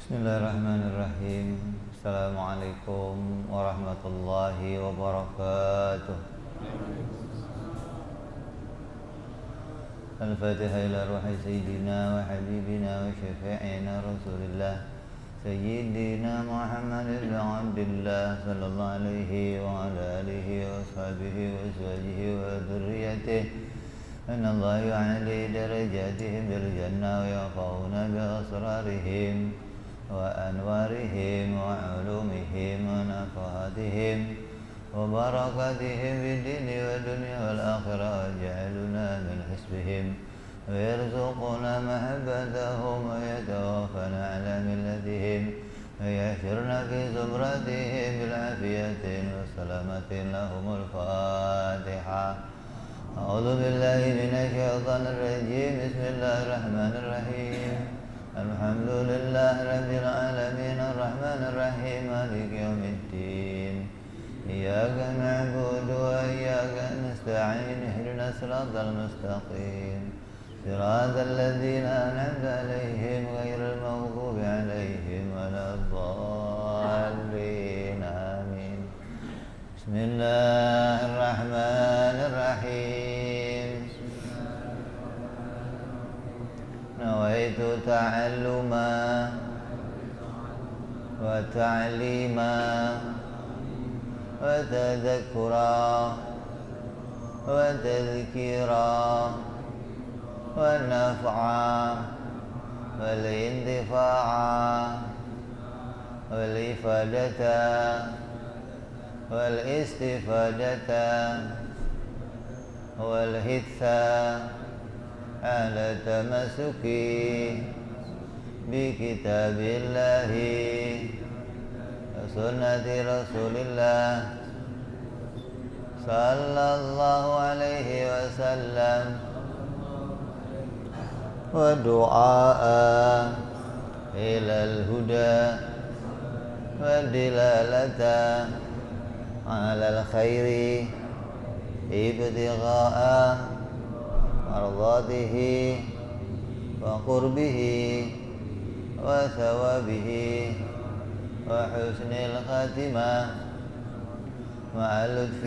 Bismillahirrahmanirrahim. Assalamualaikum warahmatullahi wabarakatuh. Al-Fatihah ila ruhi Sayyidina wa Habibina wa Syafi'ina Rasulillah Sayyidina Muhammad ibn Abdillah sallallahu alaihi wa ala alihi wa sahbihi wa azwajihi wa dhurriyyatihi Inna Allah yu'ali darajatihim bil jannah wa yafa'una bi asrarihim وأنوارهم وعلومهم ونفحاتهم وبركاتهم في الدين والدنيا والآخرة واجعلنا من حسبهم ويرزقنا محبتهم ويتوفنا على ملتهم ويحشرنا في زمرتهم بالعافية والسلامة لهم الفاتحة أعوذ بالله من الشيطان الرجيم بسم الله الرحمن الرحيم الحمد لله رب العالمين الرحمن الرحيم مالك يوم الدين إياك نعبد وإياك نستعين اهدنا الصراط المستقيم صراط الذين أنعمت عليهم غير المغضوب عليهم ولا الضالين آمين بسم الله الرحمن الرحيم نويت تعلما وتعليما وتذكرا وتذكيرا والنفعا والانتفاعا والإفادة والاستفادة والحثا على التمسك بكتاب الله وسنة رسول الله صلى الله عليه وسلم ودعاء إلى الهدى والدلالة على الخير ابتغاء مرضاته وقربه وثوابه وحسن الخاتمة مع اللطف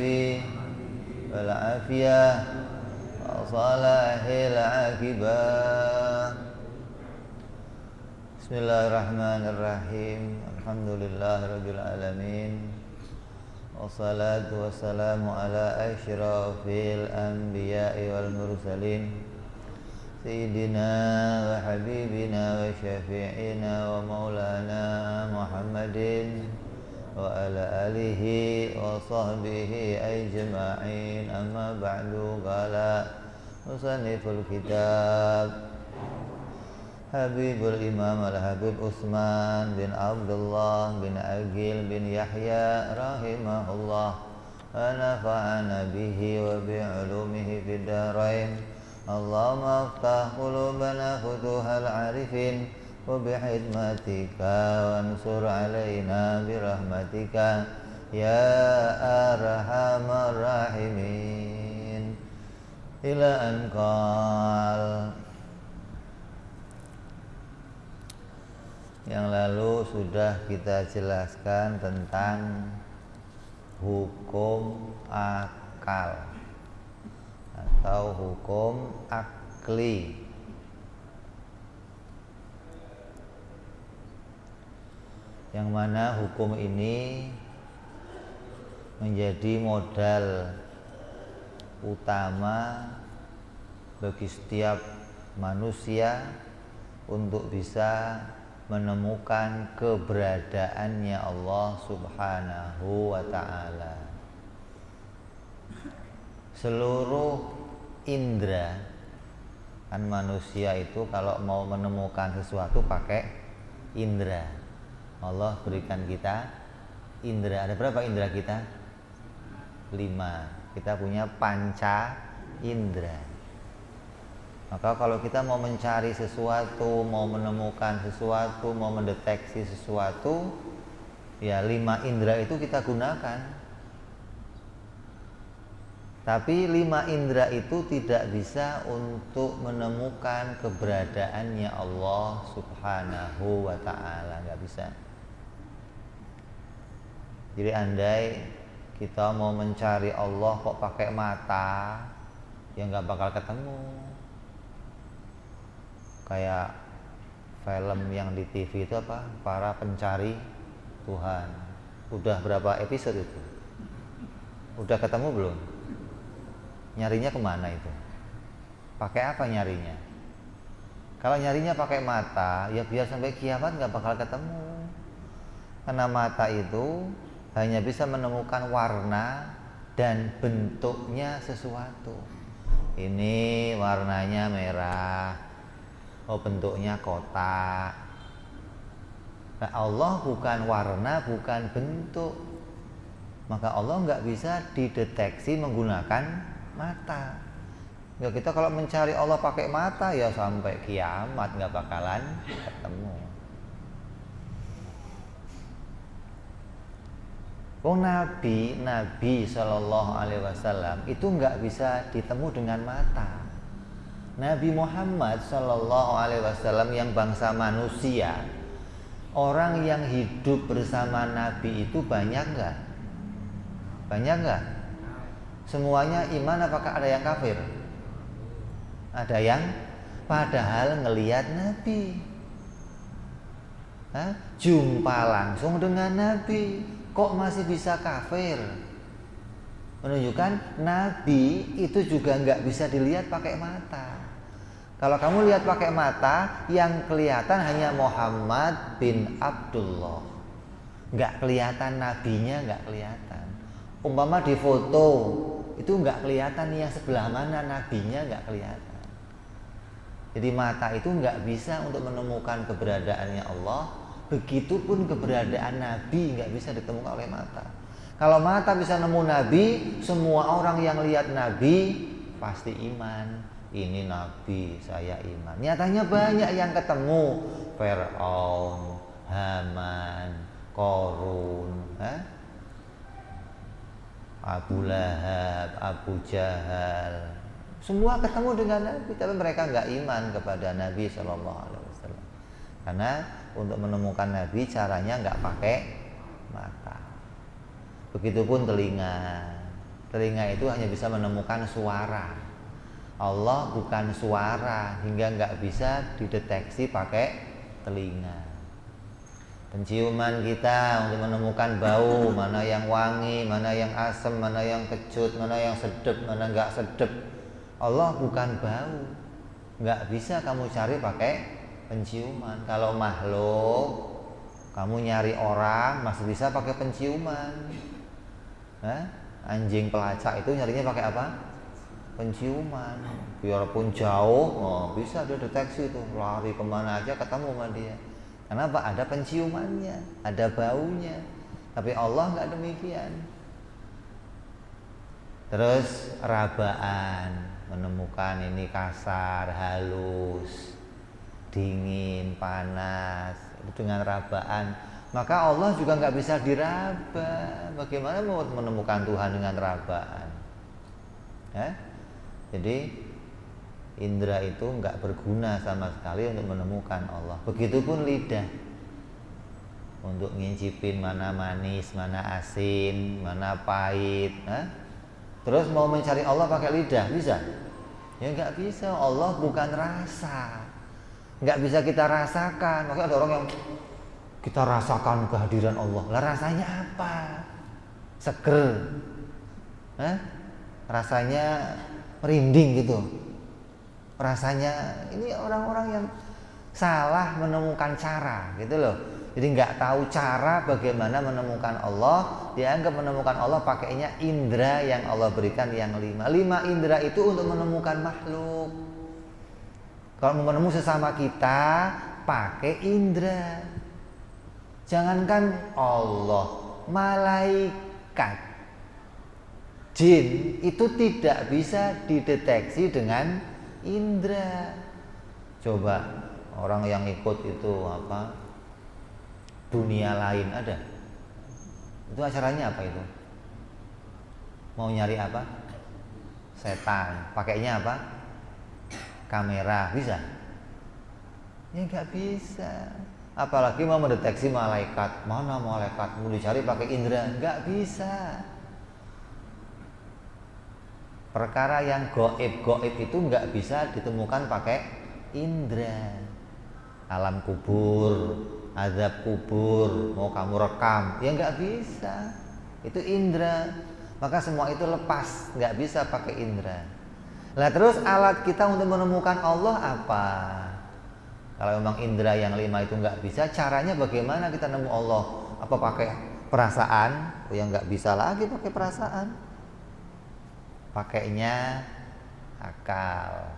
والعافية وصلاح العاقبة بسم الله الرحمن الرحيم الحمد لله رب العالمين wassalatu wassalamu ala asyrafil anbiya'i wal mursalin Sayyidina wa habibina wa syafi'ina wa maulana Muhammadin wa ala alihi wa sahbihi ajma'in amma ba'du qala musanniful kitab Habibul Imam Al-Habib Utsman bin Abdullah bin Aqil bin Yahya rahimahullah wa nafa'ana bihi wa bi'ulumihi fid dharain Allahumma aftah qulubana futuhal arifin wa bihidmatika wa ansur alaina birahmatika ya arhamar rahimin ila anqal. Yang lalu sudah kita jelaskan tentang hukum akal atau hukum akli. Yang mana hukum ini menjadi modal utama bagi setiap manusia untuk bisa menemukan keberadaannya Allah Subhanahu wa ta'ala. Seluruh indera, kan manusia itu kalau mau menemukan sesuatu pakai indera. Allah berikan kita indera. Ada berapa indera kita? 5. Kita punya panca indera. Maka kalau kita mau mencari sesuatu, mau menemukan sesuatu, mau mendeteksi sesuatu, ya 5 indera itu kita gunakan. Tapi 5 indera itu tidak bisa untuk menemukan keberadaannya Allah Subhanahu wa ta'ala, nggak bisa. Jadi andai kita mau mencari Allah kok pakai mata, ya nggak bakal ketemu. Kayak film yang di TV itu apa? Para Pencari Tuhan. Udah berapa episode itu? Udah ketemu belum? Nyarinya kemana itu? Pakai apa nyarinya? Kalau nyarinya pakai mata, ya biar sampai kiamat nggak bakal ketemu. Karena mata itu hanya bisa menemukan warna dan bentuknya sesuatu. Ini warnanya merah, oh bentuknya kotak. Nah, Allah bukan warna, bukan bentuk. Maka Allah nggak bisa dideteksi menggunakan mata. Ya kita kalau mencari Allah pakai mata ya sampai kiamat nggak bakalan ketemu. Nabi Shallallahu Alaihi Wasallam itu nggak bisa ditemu dengan mata. Nabi Muhammad Shallallahu Alaihi Wasallam yang bangsa manusia, orang yang hidup bersama Nabi itu banyak nggak? Banyak nggak? Semuanya iman apakah ada yang kafir? Ada yang padahal ngelihat Nabi, jumpa langsung dengan Nabi, kok masih bisa kafir? Menunjukkan Nabi itu juga nggak bisa dilihat pakai mata. Kalau kamu lihat pakai mata, yang kelihatan hanya Muhammad bin Abdullah, nggak kelihatan nabinya, nggak kelihatan. Umpama di foto itu nggak kelihatan nih yang sebelah mana nabinya, nggak kelihatan. Jadi mata itu nggak bisa untuk menemukan keberadaannya Allah. Begitupun keberadaan Nabi nggak bisa ditemukan oleh mata. Kalau mata bisa nemu Nabi, semua orang yang lihat Nabi pasti iman. Ini Nabi, saya iman. Nyatanya banyak yang ketemu, Fir'aun, Haman, Qarun, Abu Lahab, Abu Jahal, semua ketemu dengan Nabi, tapi mereka nggak iman kepada Nabi Shallallahu Alaihi Wasallam. Karena untuk menemukan Nabi caranya nggak pakai mata. Begitupun telinga. Telinga itu hanya bisa menemukan suara. Allah bukan suara, hingga nggak bisa dideteksi pakai telinga. Penciuman kita untuk menemukan bau, mana yang wangi, mana yang asam, mana yang kecut, mana yang sedap, mana nggak sedap. Allah bukan bau, nggak bisa kamu cari pakai penciuman. Kalau makhluk, kamu nyari orang masih bisa pakai penciuman. Anjing pelacak itu nyarinya pakai apa? Penciuman. Biarpun jauh, bisa dia deteksi tuh, lari kemana aja ketemu sama dia. Kenapa? Ada penciumannya, ada baunya. Tapi Allah nggak demikian. Terus rabaan, menemukan ini kasar, halus, dingin, panas, itu dengan rabaan. Maka Allah juga nggak bisa diraba. Bagaimana mau menemukan Tuhan dengan rabaan? Jadi indera itu nggak berguna sama sekali untuk menemukan Allah. Begitupun lidah, untuk ngincipin mana manis, mana asin, mana pahit. Terus mau mencari Allah pakai lidah, bisa? Ya nggak bisa. Allah bukan rasa, nggak bisa kita rasakan. Makanya ada orang yang kita rasakan kehadiran Allah. Lah rasanya apa? Seger, rasanya merinding gitu. Rasanya ini orang-orang yang salah menemukan cara gitu loh. Jadi nggak tahu cara bagaimana menemukan Allah. Dianggap menemukan Allah pakainya indera yang Allah berikan yang 5. 5 indera itu untuk menemukan makhluk. Kalau mau menemukan sesama kita pakai indera. Jangankan Allah, malaikat, jin itu tidak bisa dideteksi dengan indera. Coba orang yang ikut itu apa? Dunia lain ada. Itu acaranya apa itu? Mau nyari apa? setan. Pakainya apa? Kamera. Bisa? Ya nggak bisa. Apalagi mau mendeteksi malaikat. Mana malaikat? Mau dicari pakai indera? Nggak bisa. Perkara yang gaib itu nggak bisa ditemukan pakai indera. Alam kubur, azab kubur, mau kamu rekam, ya nggak bisa. Itu indera. Maka semua itu lepas, nggak bisa pakai indera. Nah terus alat kita untuk menemukan Allah apa? Kalau memang indera yang 5 itu nggak bisa, caranya bagaimana kita nemu Allah? Apa pakai perasaan? Oh ya nggak bisa lagi pakai perasaan. Pakainya akal.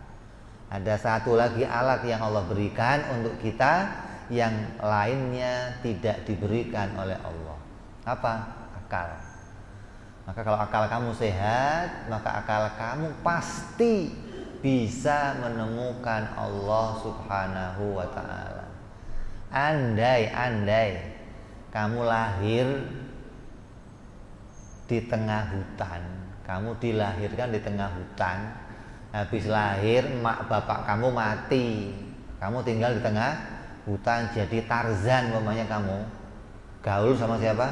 Ada satu lagi alat yang Allah berikan untuk kita yang lainnya tidak diberikan oleh Allah. Apa? Akal. Maka kalau akal kamu sehat, maka akal kamu pasti bisa menemukan Allah Subhanahu wa ta'ala. Andai kamu lahir di tengah hutan, kamu dilahirkan di tengah hutan, habis lahir mak bapak kamu mati, kamu tinggal di tengah hutan jadi Tarzan namanya, kamu gaul sama siapa?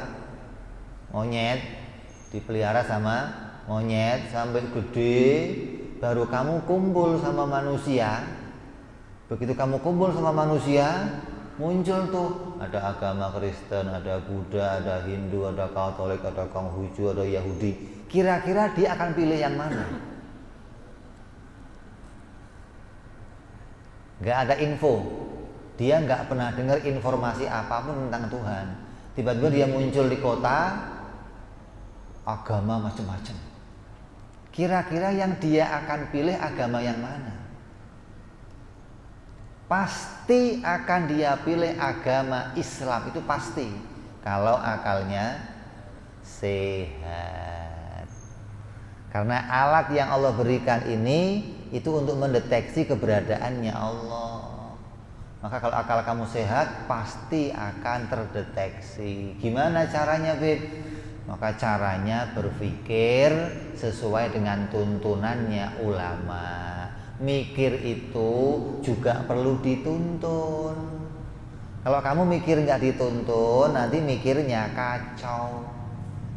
Monyet, dipelihara sama monyet sampai gede, baru kamu kumpul sama manusia. Begitu kamu kumpul sama manusia, muncul tuh ada agama Kristen, ada Buddha, ada Hindu, ada Katolik, ada Konghucu, ada Yahudi. Kira-kira dia akan pilih yang mana? Gak ada info. Dia gak pernah dengar informasi apapun tentang Tuhan. Tiba-tiba dia muncul di kota, agama macam-macam. Kira-kira yang dia akan pilih agama yang mana? Pasti akan dia pilih agama Islam, itu pasti. Kalau akalnya sehat. Karena alat yang Allah berikan ini itu untuk mendeteksi keberadaannya Allah. Maka kalau akal kamu sehat, pasti akan terdeteksi. Gimana caranya, Beb? Maka caranya berpikir sesuai dengan tuntunannya ulama. Mikir itu juga perlu dituntun. Kalau kamu mikir nggak dituntun, nanti mikirnya kacau.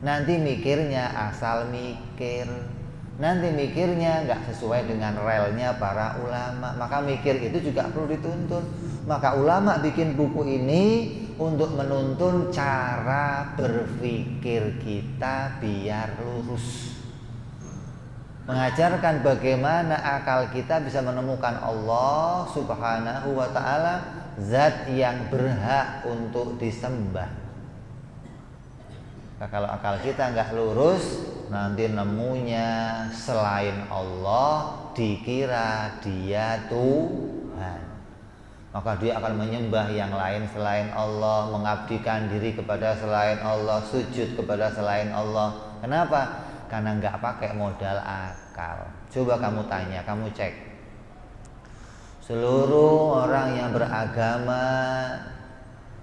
Nanti mikirnya asal mikir. Nanti mikirnya nggak sesuai dengan relnya para ulama. Maka mikir itu juga perlu dituntun. Maka ulama bikin buku ini untuk menuntun cara berpikir kita biar lurus, mengajarkan bagaimana akal kita bisa menemukan Allah Subhanahu wa ta'ala, zat yang berhak untuk disembah. Nah, kalau akal kita nggak lurus, nanti nemunya selain Allah, dikira dia Tuhan. Maka dia akan menyembah yang lain selain Allah, mengabdikan diri kepada selain Allah, sujud kepada selain Allah. Kenapa? Karena nggak pakai modal akal. Coba kamu tanya, kamu cek. Seluruh orang yang beragama,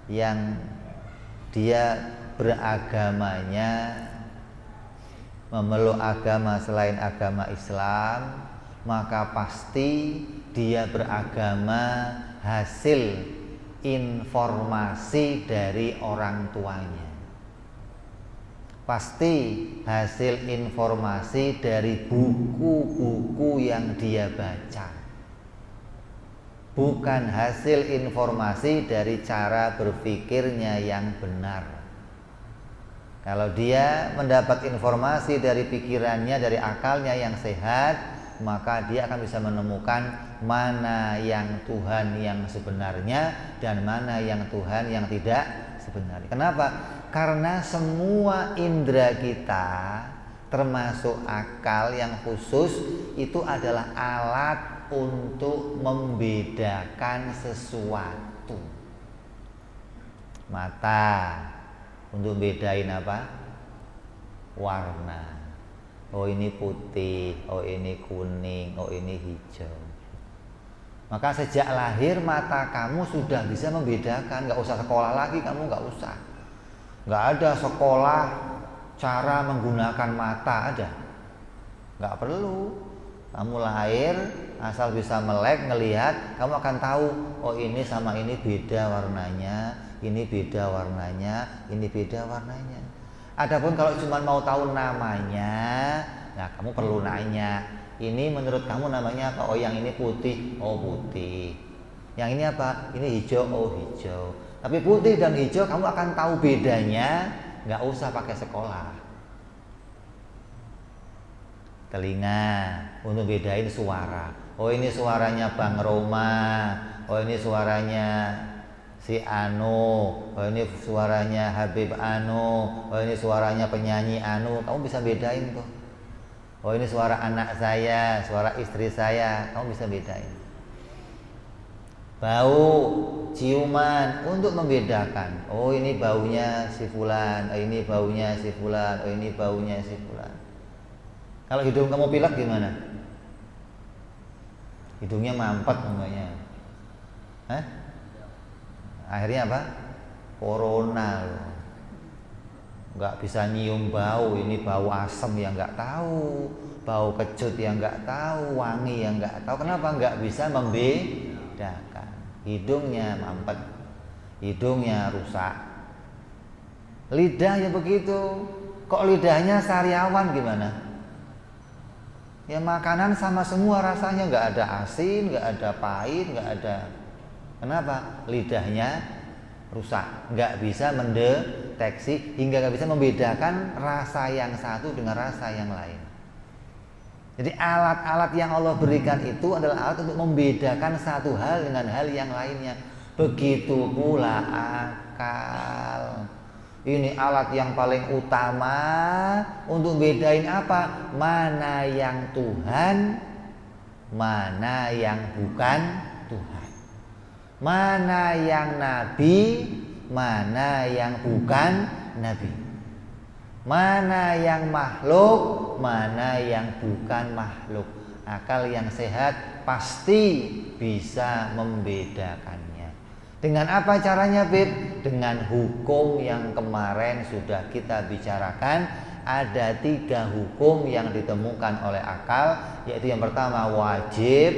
yang dia beragamanya memeluk agama selain agama Islam, maka pasti dia beragama hasil informasi dari orang tuanya. Pasti hasil informasi dari buku-buku yang dia baca. Bukan hasil informasi dari cara berpikirnya yang benar. Kalau dia mendapat informasi dari pikirannya, dari akalnya yang sehat, maka dia akan bisa menemukan mana yang Tuhan yang sebenarnya dan mana yang Tuhan yang tidak sebenarnya. Kenapa? Karena semua indera kita, termasuk akal yang khusus, itu adalah alat untuk membedakan sesuatu. Mata untuk bedain apa? Warna. Oh ini putih, oh ini kuning, oh ini hijau. Maka sejak lahir mata kamu sudah bisa membedakan. Gak usah sekolah lagi, kamu gak usah. Gak ada sekolah cara menggunakan mata, ada? Gak perlu. Kamu lahir asal bisa melek ngelihat, kamu akan tahu oh ini sama ini beda warnanya, ini beda warnanya, ini beda warnanya. Adapun kalau cuma mau tahu namanya, nah kamu perlu nanya, ini menurut kamu namanya apa? Oh yang ini putih, oh putih. Yang ini apa? Ini hijau, oh hijau. Tapi putih dan hijau kamu akan tahu bedanya, nggak usah pakai sekolah. Telinga untuk bedain suara. Oh ini suaranya Bang Roma, oh ini suaranya si Anu, oh ini suaranya Habib Anu, oh ini suaranya penyanyi Anu. Kamu bisa bedain tuh. Oh ini suara anak saya, suara istri saya, kamu bisa bedain. Bau, ciuman untuk membedakan. Oh ini baunya si fulan, oh ini baunya si fulan, oh ini baunya si fulan. Kalau hidung kamu pilek gimana? Hidungnya mampet namanya. Hah? Akhirnya apa? Corona loh. Nggak bisa nyium bau, ini bau asam yang nggak tahu, bau kecut yang nggak tahu, wangi yang nggak tahu. Kenapa nggak bisa membedakan? Hidungnya mampet, hidungnya rusak. Lidah ya begitu. Kok lidahnya sariawan gimana? Ya makanan sama semua rasanya, nggak ada asin, nggak ada pahit, nggak ada. Kenapa? Lidahnya rusak, nggak bisa mendeteksi hingga nggak bisa membedakan rasa yang satu dengan rasa yang lain. Jadi alat-alat yang Allah berikan itu adalah alat untuk membedakan satu hal dengan hal yang lainnya. Begitu pula akal. Ini alat yang paling utama untuk bedain apa? Mana yang Tuhan, mana yang bukan Tuhan. Mana yang nabi, mana yang bukan nabi. Mana yang makhluk, mana yang bukan makhluk. Akal yang sehat pasti bisa membedakannya. Dengan apa caranya, Bib? Dengan hukum yang kemarin sudah kita bicarakan. Ada 3 hukum yang ditemukan oleh akal, yaitu yang pertama wajib,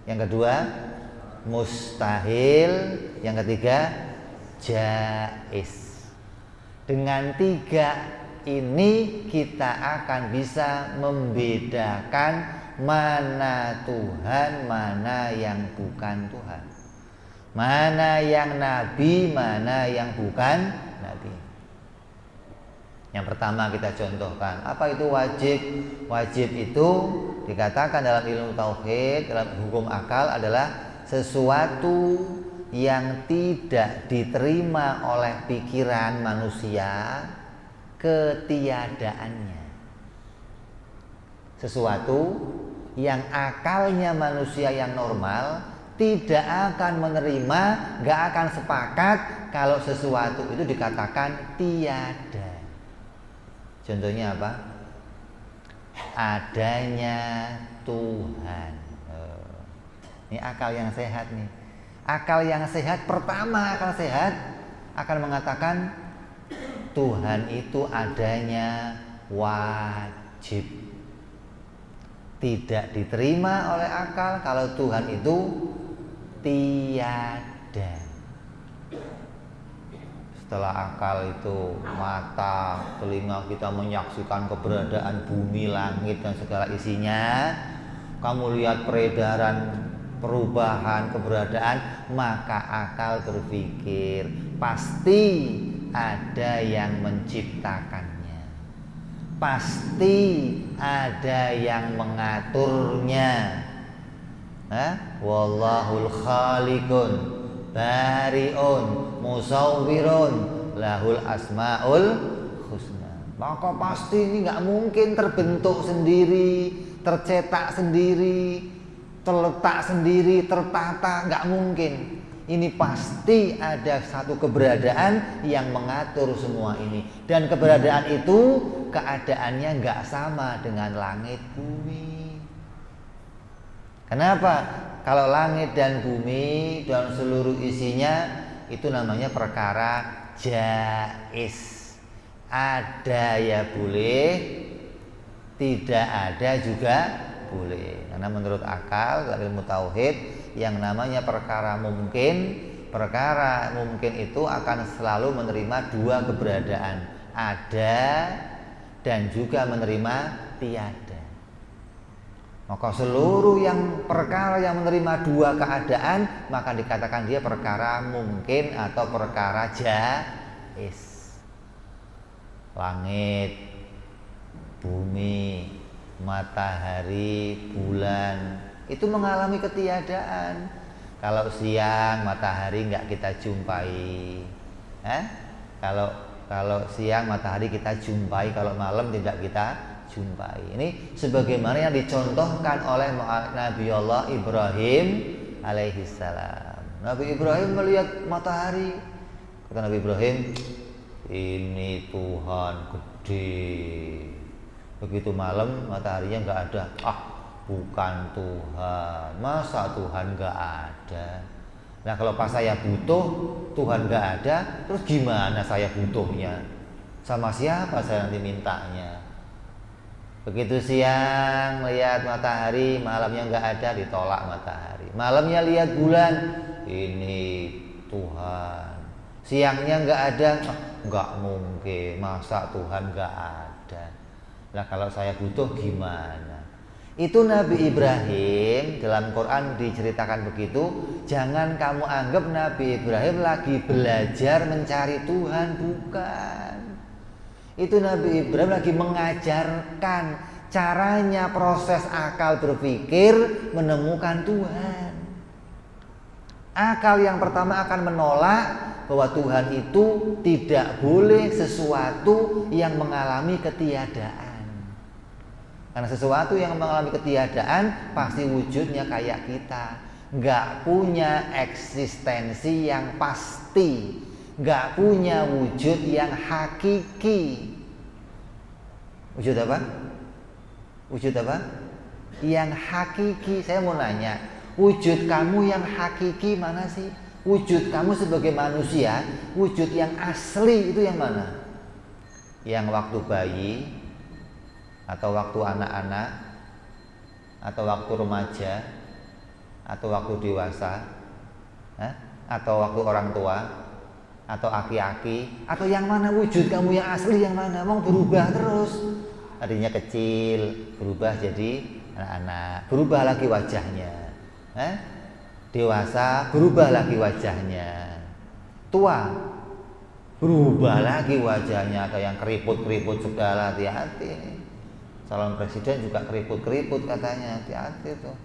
yang kedua mustahil, yang ketiga jaiz. Dengan 3 ini kita akan bisa membedakan mana Tuhan, mana yang bukan Tuhan. Mana yang nabi, mana yang bukan nabi. Yang pertama kita contohkan, apa itu wajib? Wajib itu dikatakan dalam ilmu tauhid, dalam hukum akal adalah sesuatu yang tidak diterima oleh pikiran manusia ketiadaannya. Sesuatu yang akalnya manusia yang normal tidak akan menerima, gak akan sepakat kalau sesuatu itu dikatakan tiada. Contohnya apa? Adanya Tuhan. Ini akal yang sehat nih. Akal yang sehat, pertama akal sehat akan mengatakan Tuhan itu adanya wajib. Tidak diterima oleh akal kalau Tuhan itu tiada. Setelah akal itu mata, telinga kita menyaksikan keberadaan bumi, langit dan segala isinya, kamu lihat peredaran, perubahan, keberadaan, maka akal berpikir pasti ada yang menciptakannya, pasti ada yang mengaturnya. Wallahul khaliqun bariun musawwirun lahul asmaul husna. Maka pasti ini nggak mungkin terbentuk sendiri, tercetak sendiri, terletak sendiri, tertata, nggak mungkin. Ini pasti ada satu keberadaan yang mengatur semua ini, dan keberadaan itu keadaannya nggak sama dengan langit bumi. Kenapa? Kalau langit dan bumi dan seluruh isinya itu namanya perkara jaiz. Ada ya boleh, tidak ada juga boleh. Karena menurut akal, ilmu tauhid, yang namanya perkara mungkin itu akan selalu menerima dua keberadaan, ada dan juga menerima tiada. Maka seluruh perkara yang menerima dua keadaan, maka dikatakan dia perkara mungkin atau perkara jaiz. Langit, bumi, matahari, bulan itu mengalami ketiadaan. Kalau siang matahari nggak kita jumpai, kalau siang matahari kita jumpai, kalau malam tidak kita jumpai. Ini sebagaimana yang dicontohkan oleh Nabi Allah Ibrahim alaihissalam. Nabi Ibrahim melihat matahari, kata Nabi Ibrahim, ini Tuhan gede. Begitu malam mataharinya nggak ada, bukan Tuhan, masa Tuhan nggak ada. Nah kalau pas saya butuh Tuhan nggak ada, terus gimana saya butuhnya? Sama siapa saya nanti mintanya? Begitu siang lihat matahari, malamnya nggak ada, ditolak matahari. Malamnya lihat bulan, ini Tuhan. Siangnya nggak ada, nggak mungkin, masa Tuhan nggak ada. Nah kalau saya butuh gimana? Itu Nabi Ibrahim, dalam Quran diceritakan begitu. Jangan kamu anggap Nabi Ibrahim lagi belajar mencari Tuhan, bukan. Itu Nabi Ibrahim lagi mengajarkan caranya proses akal berpikir menemukan Tuhan. Akal yang pertama akan menolak bahwa Tuhan itu tidak boleh sesuatu yang mengalami ketiadaan. Karena sesuatu yang mengalami ketiadaan pasti wujudnya kayak kita, nggak punya eksistensi yang pasti, nggak punya wujud yang hakiki. Wujud apa? Wujud apa? Yang hakiki. Saya mau nanya, wujud kamu yang hakiki mana sih? Wujud kamu sebagai manusia, wujud yang asli itu yang mana? Yang waktu bayi, atau waktu anak-anak, atau waktu remaja, atau waktu dewasa, atau waktu orang tua, atau aki-aki, atau yang mana wujud kamu yang asli yang mana? Mau berubah terus. Tadinya kecil, berubah jadi anak-anak, berubah lagi wajahnya. Dewasa, berubah lagi wajahnya. Tua, berubah lagi wajahnya, kayak yang keriput-keriput segala. Hati-hati. Calon presiden juga keriput-keriput katanya, hati-hati tuh.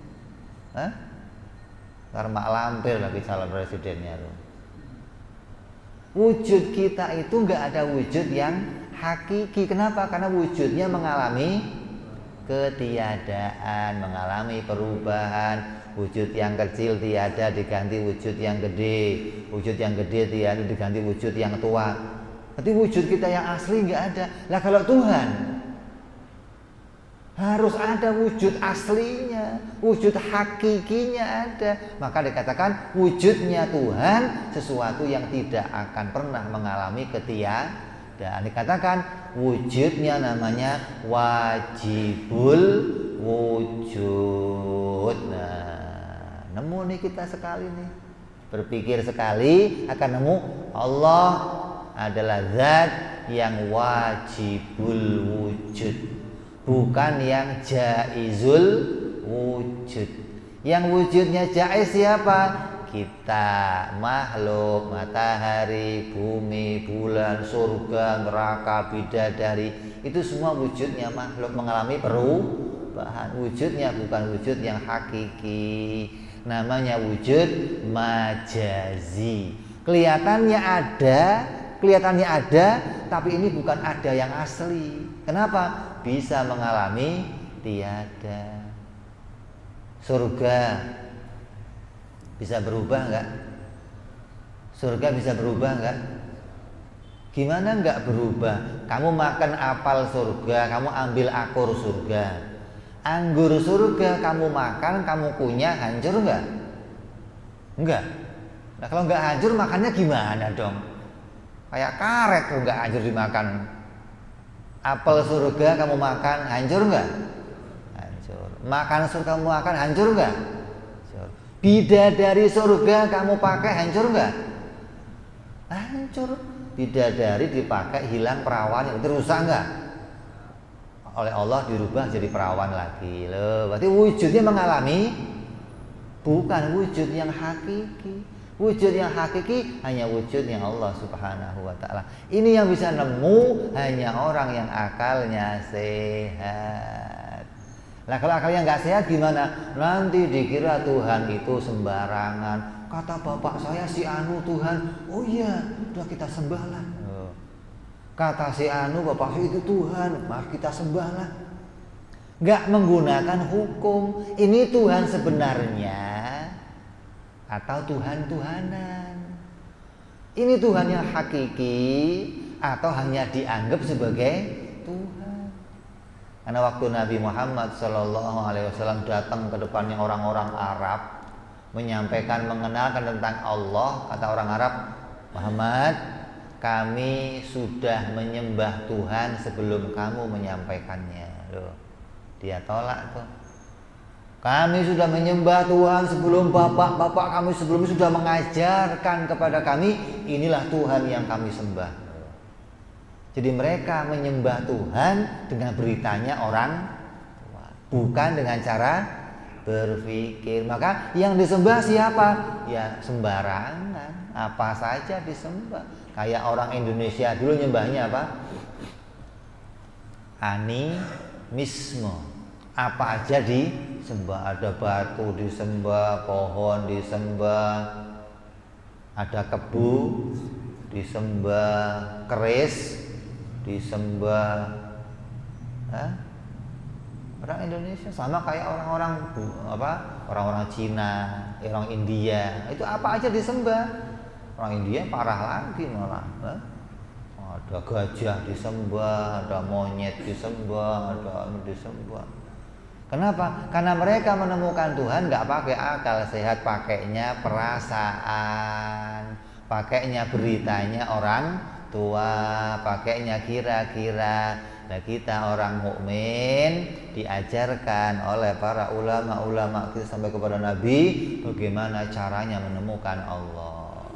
Ntar mak lampir lagi calon presidennya tuh. Wujud kita itu nggak ada wujud yang hakiki. Kenapa? Karena wujudnya mengalami ketiadaan, mengalami perubahan. Wujud yang kecil tiada diganti wujud yang gede, wujud yang gede tiada diganti wujud yang tua. Berarti wujud kita yang asli nggak ada. Lah kalau Tuhan harus ada wujud aslinya, wujud hakikinya ada. Maka dikatakan wujudnya Tuhan sesuatu yang tidak akan pernah mengalami ketiadaan. Dikatakan wujudnya namanya wajibul wujud. Nah, nemu nih kita sekali nih, berpikir sekali akan nemu Allah adalah zat yang wajibul wujud, bukan yang jaizul wujud. Yang wujudnya jaiz siapa? Kita, makhluk, matahari, bumi, bulan, surga, neraka, bidadari. Itu semua wujudnya makhluk mengalami perubahan. Wujudnya bukan wujud yang hakiki. Namanya wujud majazi. Kelihatannya ada, tapi ini bukan ada yang asli. Kenapa? Bisa mengalami tiada. Surga bisa berubah enggak? Surga bisa berubah enggak? Gimana enggak berubah? Kamu makan apel surga, kamu ambil akur surga. Anggur surga kamu makan, kamu kunyah, hancur enggak? Enggak. Nah kalau enggak hancur makannya gimana dong? Kayak karet kalau enggak hancur dimakan. Apel surga kamu makan, hancur enggak? Hancur. Makanan surga kamu makan hancur nggak? Bidadari surga kamu pakai hancur nggak? Hancur. Bidadari dipakai hilang perawan, itu rusak nggak? Oleh Allah dirubah jadi perawan lagi loh. Berarti wujudnya mengalami, bukan wujud yang hakiki. Wujud yang hakiki hanya wujud yang Allah Subhanahu wa ta'ala. Ini yang bisa nemu hanya orang yang akalnya sehat. Nah kalau akalnya nggak sehat gimana? Nanti dikira Tuhan itu sembarangan. Kata bapak saya si Anu Tuhan. Oh iya, udah kita sembahlah. Kata si Anu bapak saya itu Tuhan, mari kita sembahlah. Nggak menggunakan hukum. Ini Tuhan sebenarnya atau Tuhan-Tuhanan. Ini Tuhan yang hakiki atau hanya dianggap sebagai Tuhan. Karena waktu Nabi Muhammad SAW datang ke depannya orang-orang Arab, menyampaikan, mengenalkan tentang Allah, kata orang Arab, Muhammad, kami sudah menyembah Tuhan sebelum kamu menyampaikannya. Loh, dia tolak tuh. Kami sudah menyembah Tuhan sebelum bapak-bapak kami sebelumnya sudah mengajarkan kepada kami, inilah Tuhan yang kami sembah. Jadi mereka menyembah Tuhan dengan beritanya orang, bukan dengan cara berpikir. Maka yang disembah siapa? Ya sembarangan, apa saja disembah. Kayak orang Indonesia dulu nyembahnya apa? Animisme. Apa aja disembah, ada batu disembah, pohon disembah, ada kebu disembah, keris disembah. Orang Indonesia sama kayak orang-orang Cina, orang India, itu apa aja disembah. Orang India parah lagi malah. Ada gajah disembah, ada monyet disembah, ada disembah. Kenapa? Karena mereka menemukan Tuhan nggak pakai akal sehat, pakainya perasaan, pakainya beritanya orang tua, pakainya kira-kira. Nah kita orang mukmin diajarkan oleh para ulama-ulama kita sampai kepada Nabi bagaimana caranya menemukan Allah.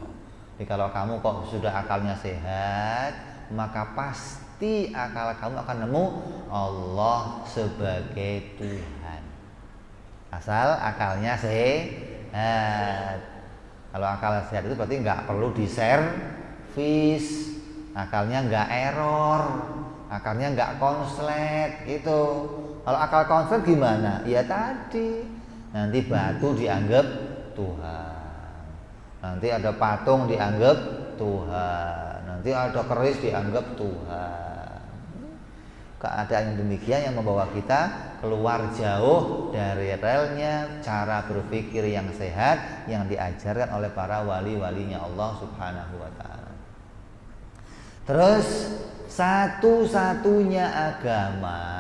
Jadi kalau kamu kok sudah akalnya sehat, maka pasti akal kamu akan nemu Allah sebagai Tuhan. Asal akalnya sehat. Kalau akal sehat itu berarti nggak perlu diservis, akalnya nggak error, akalnya nggak konslet gitu. Kalau akal konslet gimana? Ya tadi nanti batu dianggap Tuhan. Nanti ada patung dianggap Tuhan, nanti ada keris dianggap Tuhan. Keadaan yang demikian yang membawa kita keluar jauh dari relnya cara berpikir yang sehat yang diajarkan oleh para wali-walinya Allah Subhanahu wa ta'ala. Terus satu-satunya agama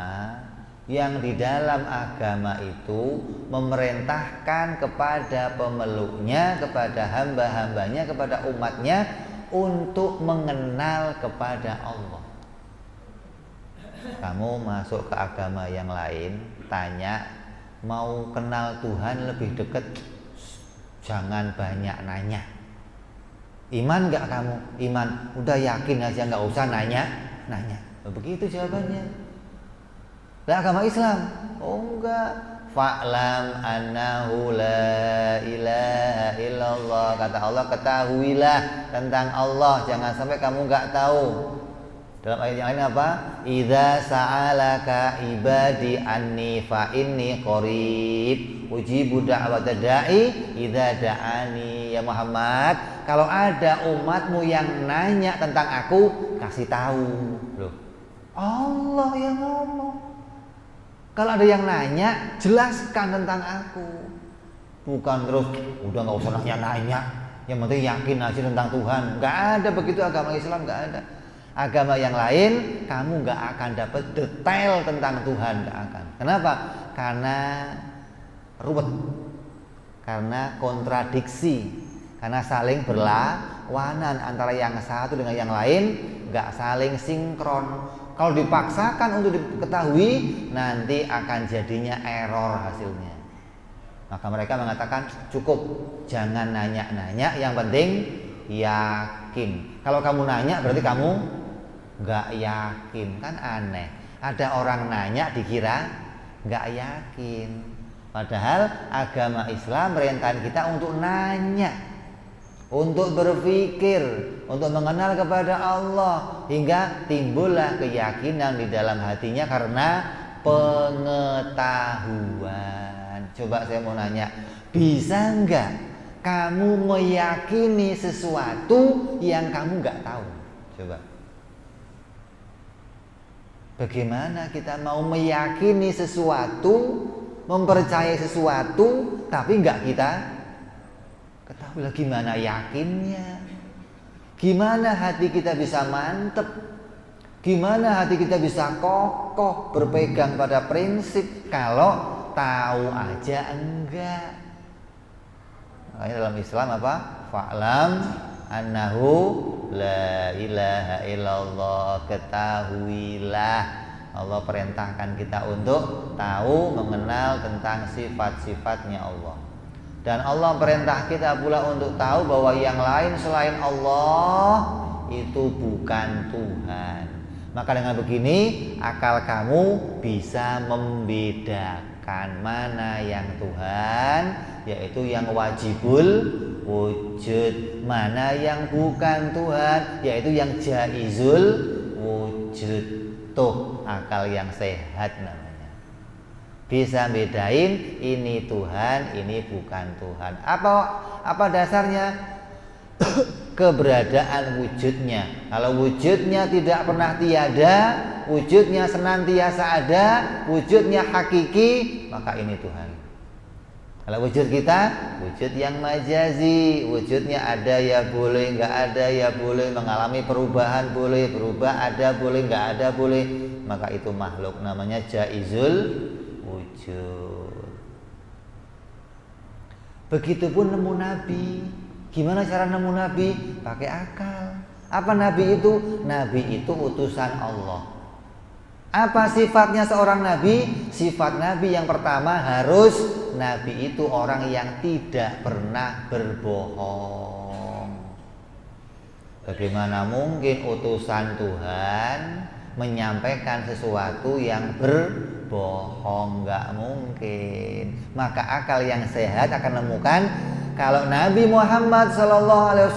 yang di dalam agama itu memerintahkan kepada pemeluknya, kepada hamba-hambanya, kepada umatnya untuk mengenal kepada Allah. Kamu masuk ke agama yang lain, tanya, mau kenal Tuhan lebih dekat, jangan banyak nanya. Iman gak kamu? Iman, udah yakin aja, gak usah nanya. Begitu jawabannya. Lah agama Islam, oh enggak. Fa'lam annahu la ilaha illallah. Kata Allah, ketahuilah tentang Allah, jangan sampai kamu enggak tahu. Dalam ayat yang lain apa? Idza sa'alaka ibadi anni fa inni qarib ujibu da'wata da'i idza da'ani. Ya Muhammad, kalau ada umatmu yang nanya tentang aku, kasih tahu. Loh, Allah yang ngomong. Kalau ada yang nanya, jelaskan tentang aku. Bukan terus, udah gak usah nanya-nanya, yang penting yakin aja tentang Tuhan. Gak ada begitu agama Islam, gak ada. Agama yang lain, kamu gak akan dapat detail tentang Tuhan, gak akan. Kenapa? Karena ruwet, karena kontradiksi, karena saling berlawanan antara yang satu dengan yang lain, gak saling sinkron. Kalau dipaksakan untuk diketahui, nanti akan jadinya error hasilnya. Maka mereka mengatakan cukup, jangan nanya-nanya, yang penting yakin. Kalau kamu nanya berarti kamu nggak yakin, kan aneh. Ada orang nanya dikira nggak yakin. Padahal agama Islam merintahkan kita untuk nanya, untuk berpikir, untuk mengenal kepada Allah, hingga timbullah keyakinan di dalam hatinya karena pengetahuan. Coba saya mau nanya, bisa enggak kamu meyakini sesuatu yang kamu enggak tahu? Coba. Bagaimana kita mau meyakini sesuatu, mempercayai sesuatu, tapi enggak kita ketahui? Lah gimana yakinnya? Gimana hati kita bisa mantep? Gimana hati kita bisa kokoh berpegang pada prinsip kalau tahu aja enggak? Makanya dalam Islam apa? Fa'lam annahu la ilaha illallah. Ketahuilah, Allah perintahkan kita untuk tahu, mengenal tentang sifat-sifatnya Allah. Dan Allah perintah kita pula untuk tahu bahwa yang lain selain Allah itu bukan Tuhan. Maka dengan begini akal kamu bisa membedakan mana yang Tuhan, yaitu yang wajibul wujud, mana yang bukan Tuhan, yaitu yang jaizul wujud. Tuh akal yang sehat namanya. Bisa bedain ini Tuhan, ini bukan Tuhan. Apa dasarnya? Keberadaan wujudnya. Kalau wujudnya tidak pernah tiada, wujudnya senantiasa ada, wujudnya hakiki, maka ini Tuhan. Kalau wujud kita, wujud yang majazi, wujudnya ada ya boleh, nggak ada ya boleh, mengalami perubahan boleh, berubah ada boleh, nggak ada boleh, maka itu makhluk, namanya jaizul wujud. Begitupun nemu Nabi. Gimana cara nemu Nabi? Pakai akal. Apa Nabi itu? Nabi itu utusan Allah. Apa sifatnya seorang Nabi? Sifat Nabi yang pertama harus Nabi itu orang yang tidak pernah berbohong. Bagaimana mungkin utusan Tuhan menyampaikan sesuatu yang berbohong? Nggak mungkin. Maka akal yang sehat akan menemukan kalau Nabi Muhammad SAW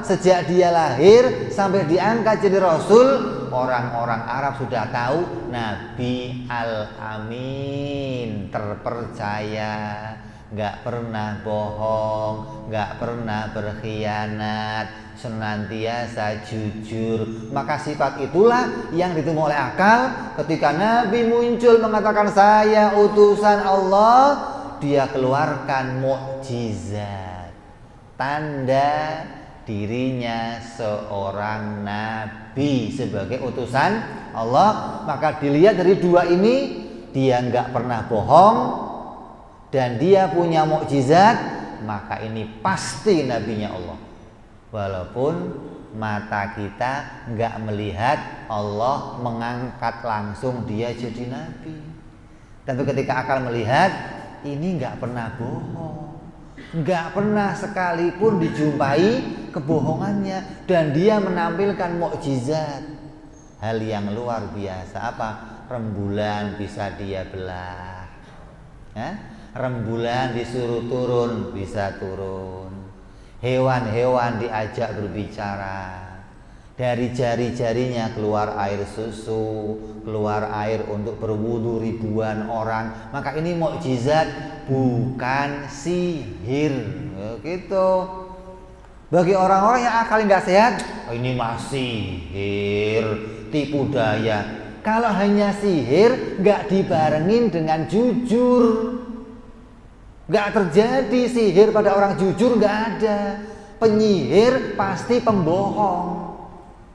sejak dia lahir sampai diangkat jadi Rasul, orang-orang Arab sudah tahu Nabi Al-Amin, terpercaya, nggak pernah bohong, nggak pernah berkhianat, senantiasa jujur. Maka sifat itulah yang ditemu oleh akal. Ketika Nabi muncul mengatakan saya utusan Allah, dia keluarkan mukjizat, tanda dirinya seorang nabi sebagai utusan Allah. Maka dilihat dari dua ini, dia nggak pernah bohong dan dia punya mukjizat, maka ini pasti nabinya Allah. Walaupun mata kita nggak melihat Allah mengangkat langsung dia jadi nabi, tapi ketika akal melihat, ini nggak pernah bohong, nggak pernah sekalipun dijumpai kebohongannya, dan dia menampilkan mukjizat, hal yang luar biasa. Apa? Rembulan bisa dia belah, rembulan disuruh turun bisa turun, hewan-hewan diajak berbicara, dari jari-jarinya keluar air susu, keluar air untuk berwudu ribuan orang. Maka ini mukjizat, bukan sihir. Gitu. Bagi orang-orang yang akalnya nggak sehat, ini masih sihir, tipu daya. Kalau hanya sihir, nggak dibarengin dengan jujur, nggak terjadi sihir pada orang jujur, nggak ada. Penyihir pasti pembohong.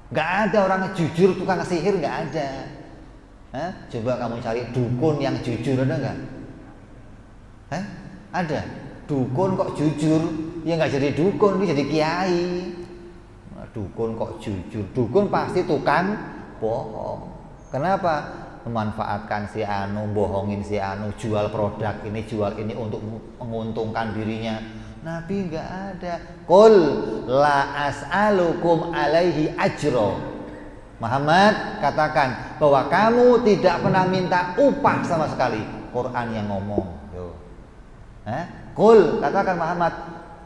Gak ada orang jujur tukang sihir, gak ada. Coba kamu cari dukun yang jujur, ada gak? Ada. Dukun kok jujur? Ya gak jadi dukun, dia jadi kiai. Dukun kok jujur? Dukun pasti tukang bohong. Kenapa? Memanfaatkan si anu, bohongin si anu, jual produk ini, jual ini untuk menguntungkan dirinya. Nabi enggak ada. Qul la as'alukum alaihi ajro. Muhammad katakan bahwa kamu tidak pernah minta upah sama sekali. Quran yang ngomong. Yo. Qul katakan Muhammad,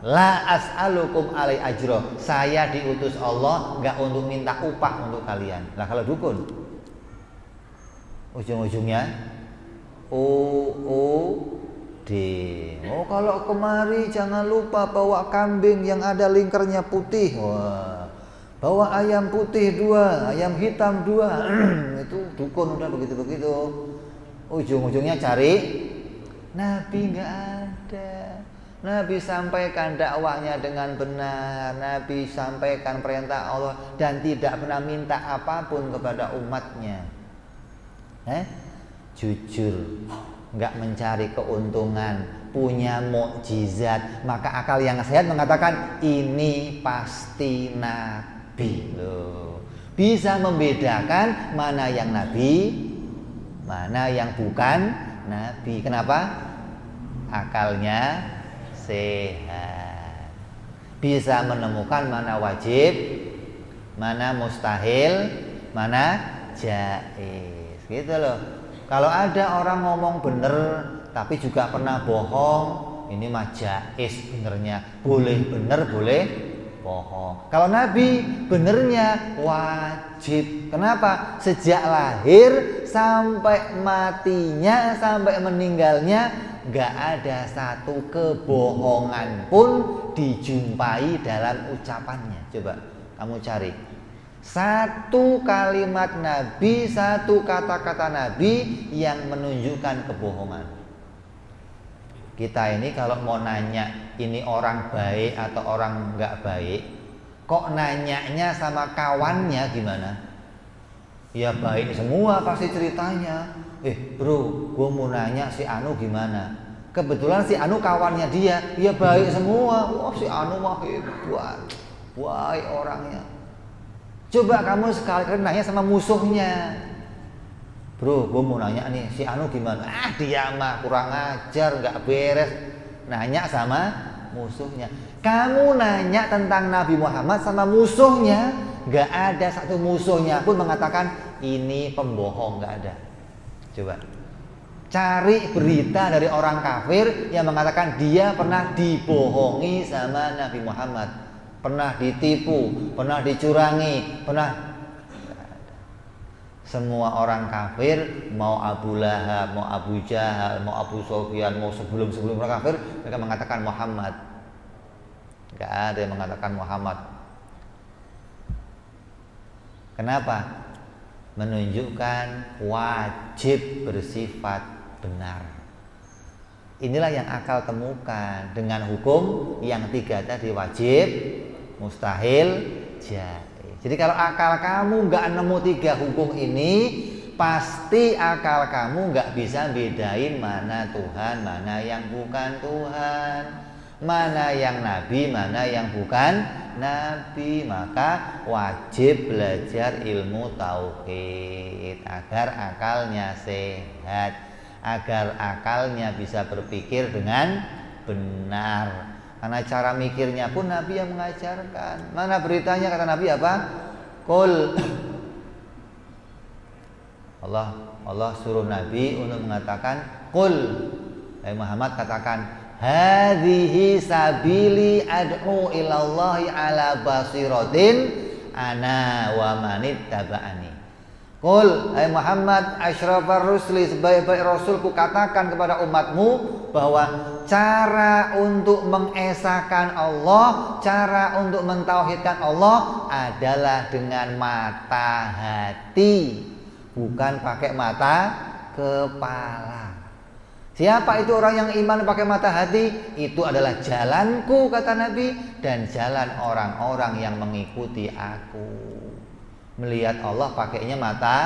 la as'alukum alaihi ajro. Saya diutus Allah enggak untuk minta upah untuk kalian. Lah kalau dukun ujung-ujungnya OOD. Oh, kalau kemari jangan lupa bawa kambing yang ada lingkarnya putih. Wah. Bawa ayam putih 2, ayam hitam 2. Itu dukun udah begitu-begitu. Ujung-ujungnya cari Nabi enggak ada. Nabi sampaikan dakwahnya dengan benar. Nabi sampaikan perintah Allah dan tidak pernah minta apapun kepada umatnya. Jujur, nggak mencari keuntungan, punya mukjizat, maka akal yang sehat mengatakan ini pasti Nabi loh. Bisa membedakan mana yang Nabi, mana yang bukan Nabi. Kenapa? Akalnya sehat. Bisa menemukan mana wajib, mana mustahil, mana jaiz. Gitu loh. Kalau ada orang ngomong bener tapi juga pernah bohong, ini mah jaiz benernya. Boleh bener, boleh bohong. Kalau Nabi benernya wajib. Kenapa? Sejak lahir sampai matinya, sampai meninggalnya, gak ada satu kebohongan pun dijumpai dalam ucapannya. Coba kamu cari satu kalimat Nabi, satu kata-kata Nabi yang menunjukkan kebohongan. Kita ini kalau mau nanya ini orang baik atau orang nggak baik, kok nanyanya sama kawannya gimana? Ya baik semua pasti ceritanya. Bro, gue mau nanya si Anu gimana? Kebetulan si Anu kawannya dia, ya baik semua. Wah si Anu mah hebat, baik orangnya. Coba kamu sekali-kali nanya sama musuhnya. Bro, gue mau nanya nih, si Anu gimana? Dia mah kurang ajar, gak beres. Nanya sama musuhnya. Kamu nanya tentang Nabi Muhammad sama musuhnya, gak ada satu musuhnya pun mengatakan ini pembohong, gak ada. Coba cari berita dari orang kafir yang mengatakan dia pernah dibohongi sama Nabi Muhammad, pernah ditipu, pernah dicurangi, pernah. Semua orang kafir, mau Abu Lahab, mau Abu Jahal, mau Abu Sufyan, mau sebelum orang kafir, mereka mengatakan Muhammad. Gak ada yang mengatakan Muhammad. Kenapa? Menunjukkan wajib bersifat benar. Inilah yang akal temukan dengan hukum yang 3 tadi, wajib, mustahil, jaiz. Jadi kalau akal kamu nggak nemu 3 hukum ini, pasti akal kamu nggak bisa bedain mana Tuhan, mana yang bukan Tuhan, mana yang Nabi, mana yang bukan Nabi. Maka wajib belajar ilmu tauhid agar akalnya sehat, agar akalnya bisa berpikir dengan benar. Karena cara mikirnya pun Nabi yang mengajarkan. Mana beritanya kata Nabi apa? Qul. Allah suruh Nabi untuk mengatakan Qul. Muhammad katakan, hadhihi sabili ad'u ilallahi ala basiratin ana wa manittaba'ani. Qul, hai Muhammad, asyrafar rusli, sebaik-baik rasulku, katakan kepada umatmu bahwa cara untuk mengesahkan Allah, cara untuk mentauhidkan Allah adalah dengan mata hati, bukan pakai mata kepala. Siapa itu orang yang iman pakai mata hati? Itu adalah jalanku, kata Nabi, dan jalan orang-orang yang mengikuti aku. Melihat Allah pakainya mata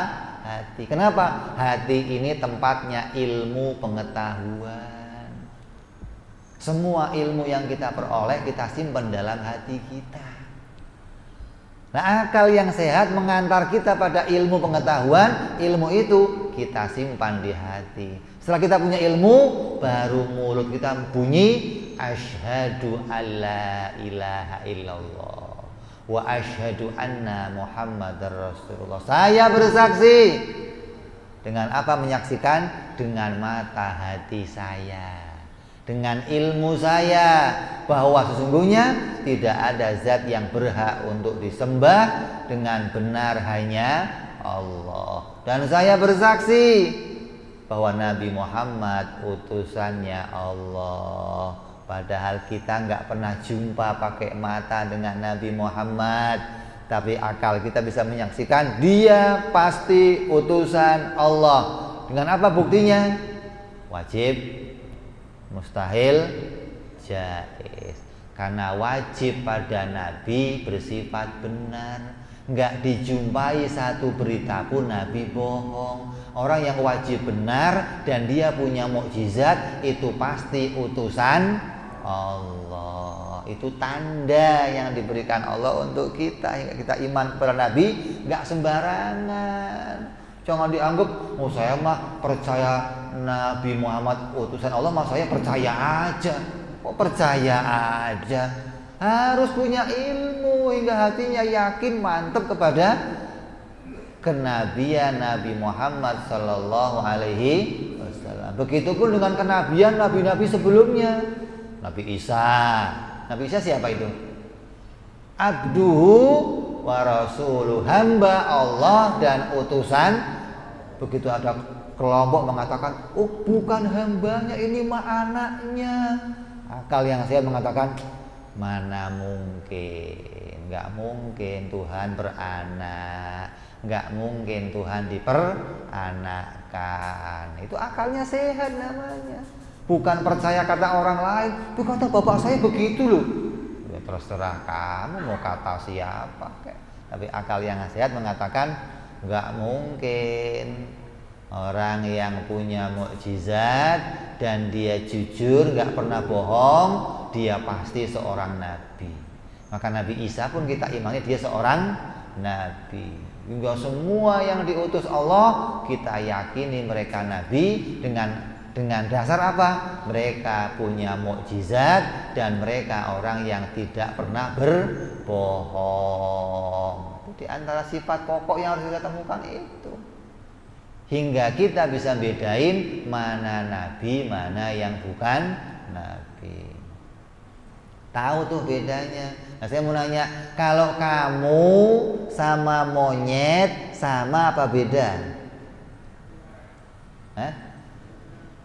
hati. Kenapa? Hati ini tempatnya ilmu pengetahuan. Semua ilmu yang kita peroleh kita simpan dalam hati kita. Nah, akal yang sehat mengantar kita pada ilmu pengetahuan. Ilmu itu kita simpan di hati. Setelah kita punya ilmu, baru mulut kita bunyi asyhadu alla ilaha illallah wa asyhadu anna muhammadar rasulullah. Saya bersaksi. Dengan apa menyaksikan? Dengan mata hati saya, dengan ilmu saya, bahwa sesungguhnya tidak ada zat yang berhak untuk disembah dengan benar hanya Allah. Dan saya bersaksi bahwa Nabi Muhammad utusannya Allah. Padahal kita nggak pernah jumpa pakai mata dengan Nabi Muhammad, tapi akal kita bisa menyaksikan dia pasti utusan Allah. Dengan apa buktinya? Wajib, mustahil, jaiz. Karena wajib pada Nabi bersifat benar. Nggak dijumpai satu berita pun Nabi bohong. Orang yang wajib benar dan dia punya mukjizat itu pasti utusan Allah. Itu tanda yang diberikan Allah untuk kita, hingga kita iman kepada Nabi nggak sembarangan. Jangan dianggap, oh saya mah percaya Nabi Muhammad utusan Allah, mah saya percaya aja. Kok percaya aja? Harus punya ilmu hingga hatinya yakin mantap kepada kenabian Nabi Muhammad Sallallahu Alaihi Wasallam. Begitupun dengan kenabian nabi-nabi sebelumnya. Nabi Isa. Nabi Isa siapa itu? Abduhu wa rasuluh, hamba Allah dan utusan. Begitu ada kelompok mengatakan, oh bukan hambanya, ini mah anaknya. Akal yang sehat mengatakan, mana mungkin, nggak mungkin Tuhan beranak, nggak mungkin Tuhan diperanakkan. Itu akalnya sehat namanya. Bukan percaya kata orang lain, itu kata bapak saya begitu loh. Ya terserah kamu mau kata siapa kayak. Tapi akal yang sehat mengatakan nggak mungkin orang yang punya mukjizat dan dia jujur, nggak pernah bohong, dia pasti seorang nabi. Maka Nabi Isa pun kita imani dia seorang nabi. Hingga semua yang diutus Allah kita yakini mereka nabi dengan dasar apa? Mereka punya mukjizat dan mereka orang yang tidak pernah berbohong. Itu di antara sifat pokok yang harus kita temukan itu. Hingga kita bisa bedain mana nabi, mana yang bukan nabi. Tahu tuh bedanya. Nah, saya mau nanya, kalau kamu sama monyet sama apa beda? Hah?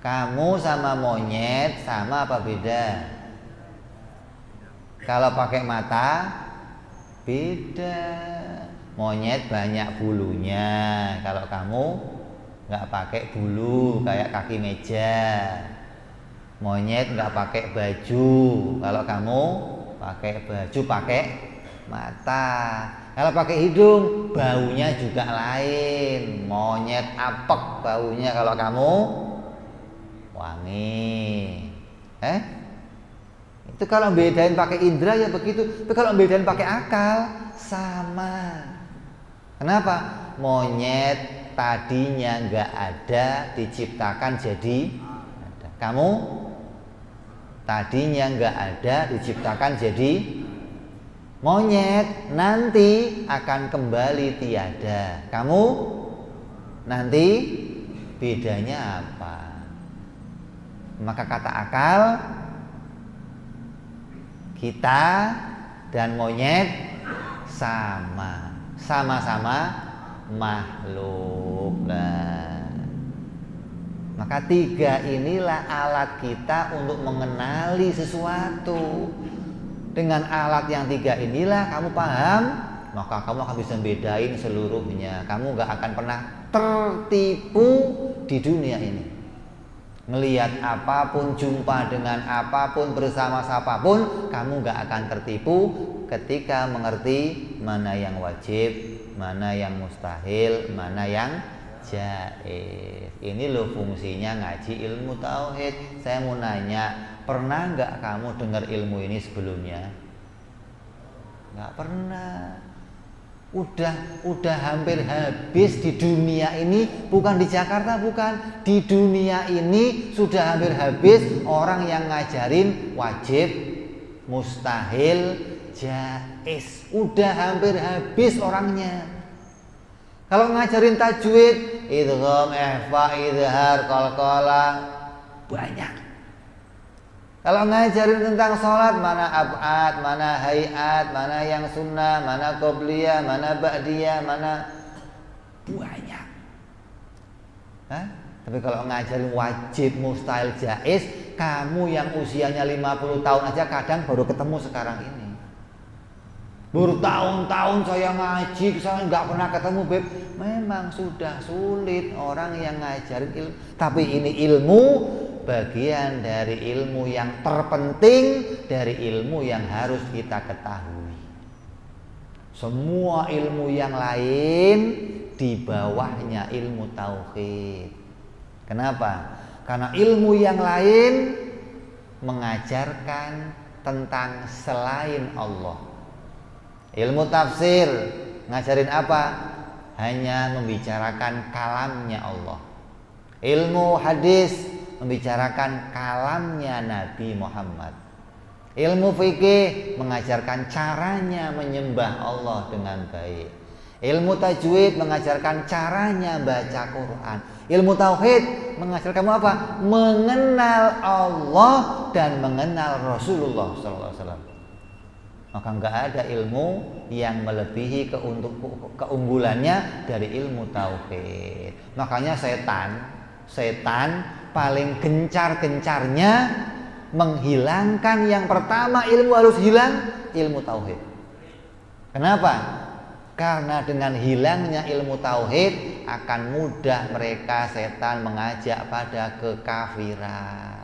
Kamu sama monyet sama apa beda? Kalau pakai mata beda. Monyet banyak bulunya. Kalau kamu nggak pakai bulu kayak kaki meja. Monyet nggak pakai baju. Kalau kamu pakai baju, pakai mata. Kalau pakai hidung, baunya juga lain. Monyet apek baunya, kalau kamu wangi. Itu kalau bedain pakai indera ya begitu. Tapi kalau bedain pakai akal sama. Kenapa? Monyet tadinya nggak ada, diciptakan jadi ada. Kamu tadinya nggak ada, diciptakan jadi monyet, nanti akan kembali tiada. Kamu nanti bedanya apa? Maka kata akal, kita dan monyet sama-sama makhluk. Maka tiga inilah alat kita untuk mengenali sesuatu. Dengan alat yang tiga inilah kamu paham, maka kamu akan bisa bedain seluruhnya. Kamu gak akan pernah tertipu di dunia ini. Ngelihat apapun, jumpa dengan apapun, bersama siapapun, kamu gak akan tertipu ketika mengerti mana yang wajib, mana yang mustahil, mana yang jaiz. Ini loh fungsinya ngaji ilmu tauhid. Saya mau nanya, pernah nggak kamu dengar ilmu ini sebelumnya? Nggak pernah. Udah hampir habis di dunia ini, bukan di Jakarta, bukan. Di dunia ini sudah hampir habis orang yang ngajarin wajib, mustahil, jaiz. Udah hampir habis orangnya. Kalau ngajarin tajwid, idgham, ikhfa, izhar, qalqalah, banyak. Kalau ngajarin tentang sholat, mana ab'ad, mana hayat, mana yang sunnah, mana qobliyah, mana ba'diyah, mana banyak. Hah? Tapi kalau ngajarin wajib, mustahil, jaiz, kamu yang usianya 50 tahun aja kadang baru ketemu sekarang ini. Bertahun-tahun saya ngaji, saya nggak pernah ketemu, Beb. Memang sudah sulit orang yang ngajarin ilmu. Tapi ini ilmu, bagian dari ilmu yang terpenting, dari ilmu yang harus kita ketahui. Semua ilmu yang lain di bawahnya ilmu tauhid. Kenapa? Karena ilmu yang lain mengajarkan tentang selain Allah. Ilmu tafsir ngajarin apa? Hanya membicarakan kalamnya Allah. Ilmu hadis membicarakan kalamnya Nabi Muhammad. Ilmu fikih mengajarkan caranya menyembah Allah dengan baik. Ilmu tajwid mengajarkan caranya baca Quran. Ilmu tauhid mengajarkan kamu apa? Mengenal Allah dan mengenal Rasulullah SAW. Maka nggak ada ilmu yang melebihi keunggulannya dari ilmu tauhid. Makanya setan paling gencar-gencarnya menghilangkan yang pertama ilmu harus hilang, ilmu tauhid. Kenapa? Karena dengan hilangnya ilmu tauhid akan mudah mereka setan mengajak pada kekafiran.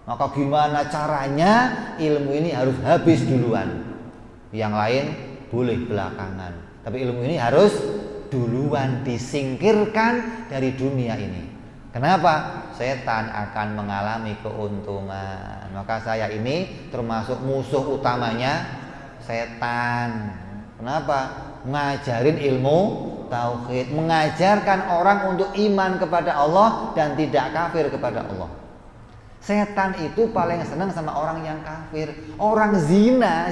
Maka gimana caranya? Ilmu ini harus habis duluan. Yang lain boleh belakangan. Tapi ilmu ini harus duluan disingkirkan dari dunia ini. Kenapa? Setan akan mengalami keuntungan. Maka saya ini termasuk musuh utamanya setan. Kenapa? Ngajarin ilmu tauhid, mengajarkan orang untuk iman kepada Allah dan tidak kafir kepada Allah. Setan itu paling senang sama orang yang kafir. Orang zina,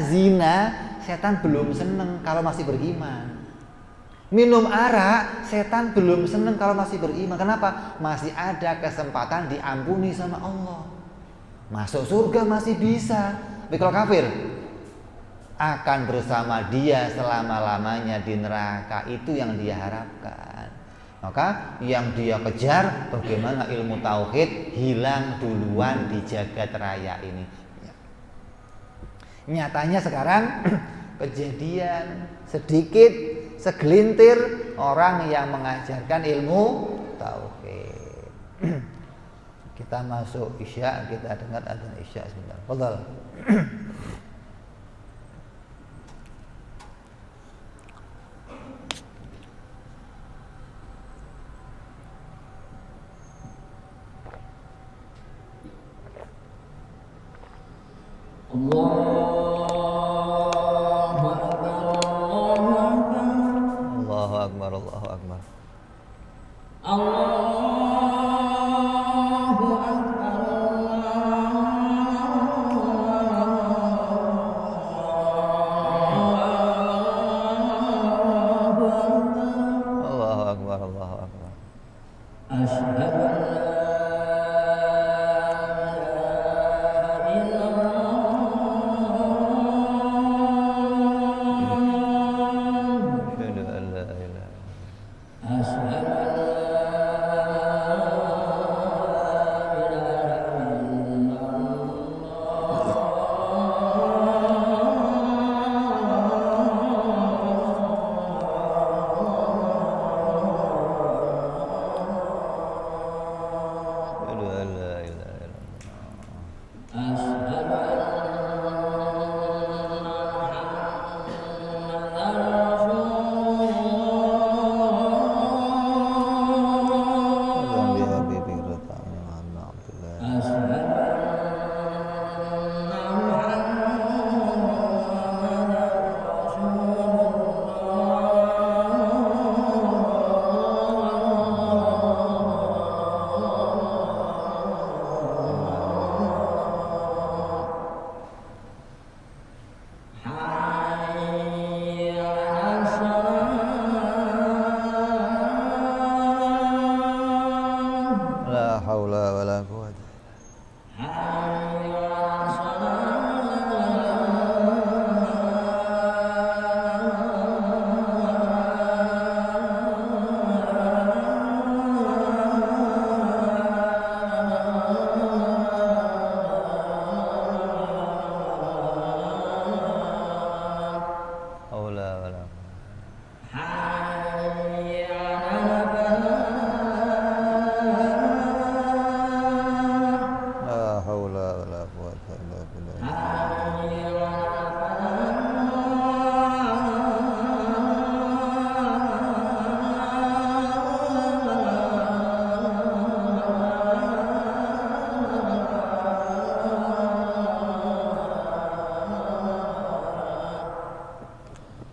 setan belum senang kalau masih beriman. Minum arak, setan belum senang kalau masih beriman. Kenapa? Masih ada kesempatan diampuni sama Allah. Masuk surga masih bisa. Tapi kalau kafir, akan bersama dia selama-lamanya di neraka. Itu yang dia harapkan. Maka yang dia kejar bagaimana ilmu tauhid hilang duluan di jagat raya ini. Nyatanya sekarang kejadian sedikit segelintir orang yang mengajarkan ilmu tauhid. Kita masuk Isya, kita dengar adzan Isya sebentar. Fadhal. Allahu Akbar, Allahu Akbar.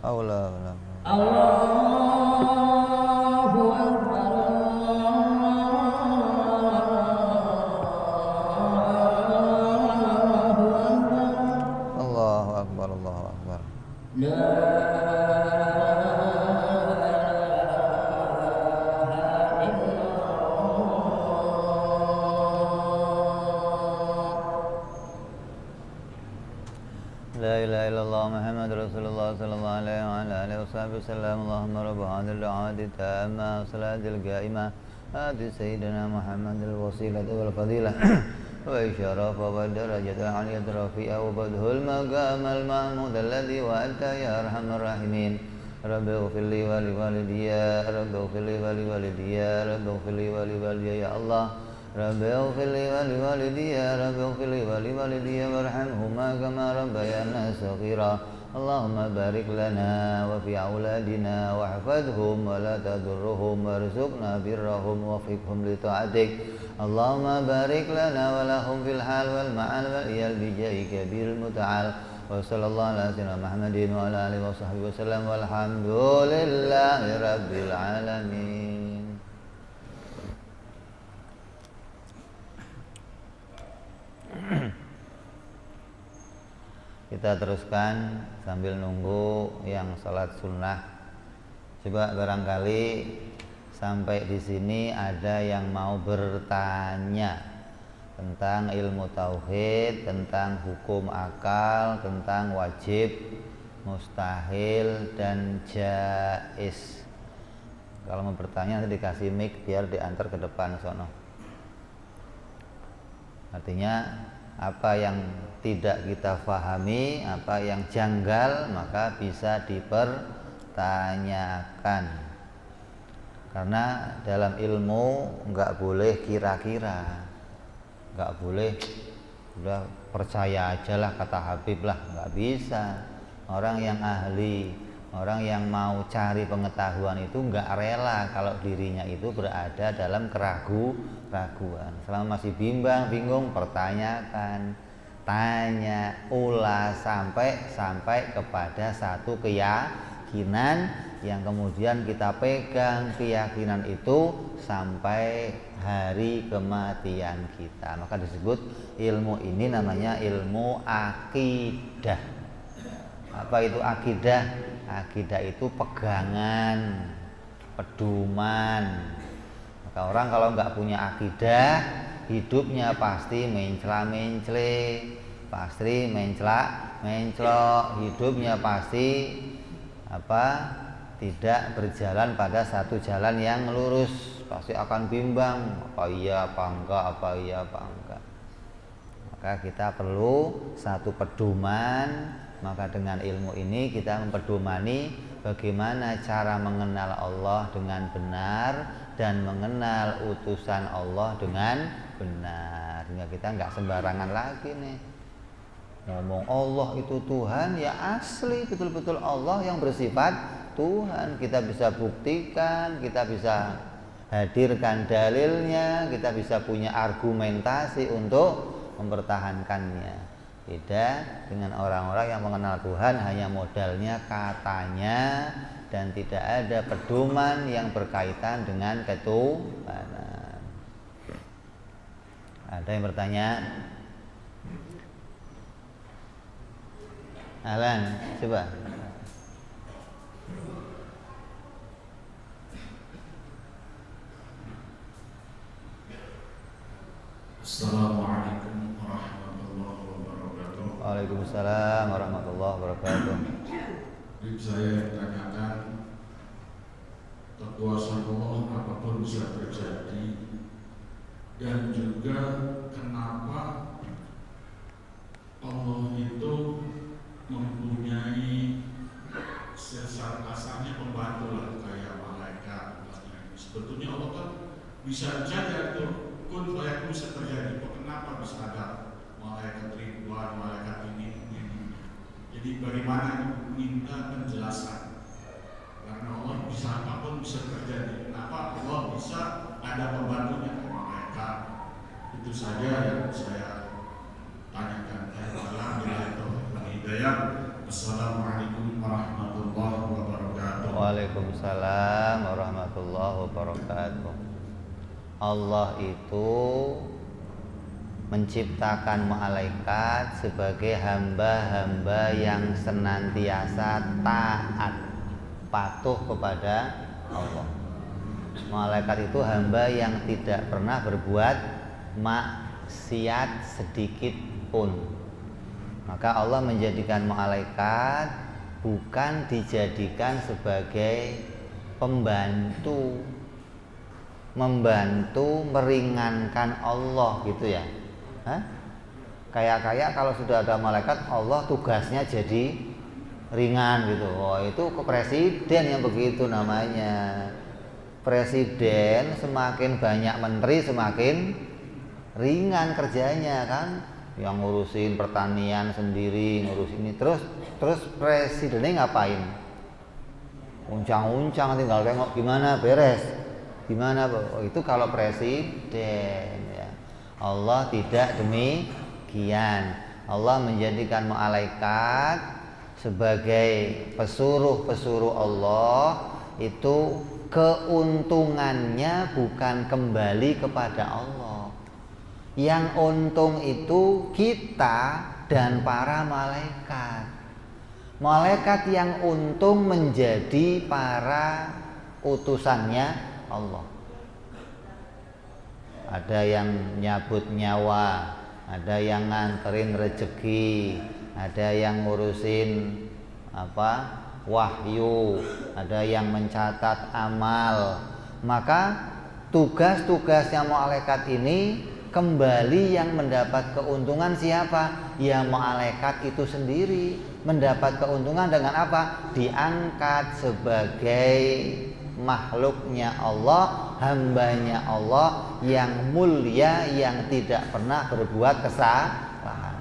Aula wala. Allahu Akbar. Allahu Akbar, Allahu Akbar. La ilaha illallah Muhammad Rasulullah sallallahu alaihi wa ala alihi wasallam. Allahumma rabb hadhihi al-'adati tamma salatil qa'imah ati sayyidina Muhammadil wasilata wal fadilah wa isyarafa wa darajatul 'aliyat rafi'a wa badhul maqamal mahmud alladhi wa'ata ya arhamar rahimin. Rabbi ighfirli wa li walidayya, Rabbi ighfirli wa li walidayya, Rabbi ighfirli wa li walidayya ya Allah. Rabbi ighfirli wa li walidayya, Rabbi ighfirli wa li walidayya warhamhuma kama rabbayana shaghira. Allahumma barik lana wa fi auladina wahfadhhum wa la tadurruhum warzuqna birrahum wafiqhum li ta'atik. Allahumma barik lana wa lahum fil hal wal ma'al wal iyal bijai kabiril muta'al. Wa sallallahu ala sayyidina Muhammadin wa ala alihi wa sahbihi wasallam walhamdulillahi rabbil alamin. Kita teruskan sambil nunggu yang salat sunnah. Coba barangkali sampai di sini ada yang mau bertanya tentang ilmu tauhid, tentang hukum akal, tentang wajib, mustahil, dan jaiz. Kalau mau bertanya nanti dikasih mic biar diantar ke depan sono. Artinya apa yang tidak kita fahami, apa yang janggal, maka bisa dipertanyakan. Karena dalam ilmu nggak boleh kira-kira, nggak boleh udah percaya aja lah kata Habib lah, nggak bisa. Orang yang ahli, orang yang mau cari pengetahuan itu nggak rela kalau dirinya itu berada dalam keraguan. Selama masih bingung, pertanyakan, tanya, ulas sampai kepada satu keyakinan yang kemudian kita pegang keyakinan itu sampai hari kematian kita. Maka disebut ilmu ini namanya ilmu akidah. Apa itu akidah? Akidah itu pegangan, pedoman. Maka orang kalau nggak punya akidah, hidupnya pasti mencela-mencele, pasti mencela-menclok, hidupnya pasti tidak berjalan pada satu jalan yang lurus, pasti akan bimbang, apa iya apa enggak. Maka kita perlu satu pedoman. Maka dengan ilmu ini kita mempedomani bagaimana cara mengenal Allah dengan benar dan mengenal utusan Allah dengan benar. Sehingga kita nggak sembarangan lagi nih ngomong Allah itu Tuhan, ya asli betul-betul Allah yang bersifat Tuhan. Kita bisa buktikan, kita bisa hadirkan dalilnya, kita bisa punya argumentasi untuk mempertahankannya. Beda dengan orang-orang yang mengenal Tuhan hanya modalnya katanya dan tidak ada pedoman yang berkaitan dengan ketuhanan. Ada yang bertanya? Alan, coba. Assalamualaikum warahmatullahi wabarakatuh. Waalaikumsalam warahmatullahi wabarakatuh. Saya tanyakan, kekuasaan Allah apapun bisa terjadi, dan juga kenapa Allah itu mempunyai secara kasarnya pembantu lah, kayak malaikat. Sebetulnya Allah kan bisa saja itu kun fayakun bisa terjadi. Kok kenapa bisa ada malaikat ribuan, malaikat ini. Jadi bagaimana minta penjelasan? Karena Allah bisa apapun bisa terjadi. Kenapa Allah bisa ada pembantunya malaikat? Itu saja yang saya tanyakan. Alhamdulillah itu hidayah. Assalamualaikum warahmatullahi wabarakatuh. Waalaikumsalam warahmatullahi wabarakatuh. Allah itu menciptakan malaikat sebagai hamba-hamba yang senantiasa taat, patuh kepada Allah. Malaikat itu hamba yang tidak pernah berbuat maksiat sedikit pun. Maka Allah menjadikan malaikat bukan dijadikan sebagai pembantu, membantu meringankan Allah gitu ya. Kayak kalau sudah ada malaikat, Allah tugasnya jadi ringan gitu. Oh, itu ke presiden yang begitu namanya. Presiden semakin banyak menteri semakin ringan kerjanya kan. Yang ngurusin pertanian sendiri, ngurus ini terus presidennya ngapain? Uncang-uncang tinggal tengok gimana beres. Gimana? Oh, itu kalau presiden ya. Allah tidak demikian. Allah menjadikan malaikat sebagai pesuruh-pesuruh Allah, itu keuntungannya bukan kembali kepada Allah. Yang untung itu kita dan para malaikat. Malaikat yang untung menjadi para utusannya Allah. Ada yang nyabut nyawa, ada yang nganterin rezeki, ada yang ngurusin wahyu, ada yang mencatat amal. Maka tugas-tugasnya malaikat ini kembali yang mendapat keuntungan siapa? Ya malaikat itu sendiri. Mendapat keuntungan dengan apa? Diangkat sebagai makhluknya Allah, hambanya Allah yang mulia, yang tidak pernah berbuat kesalahan.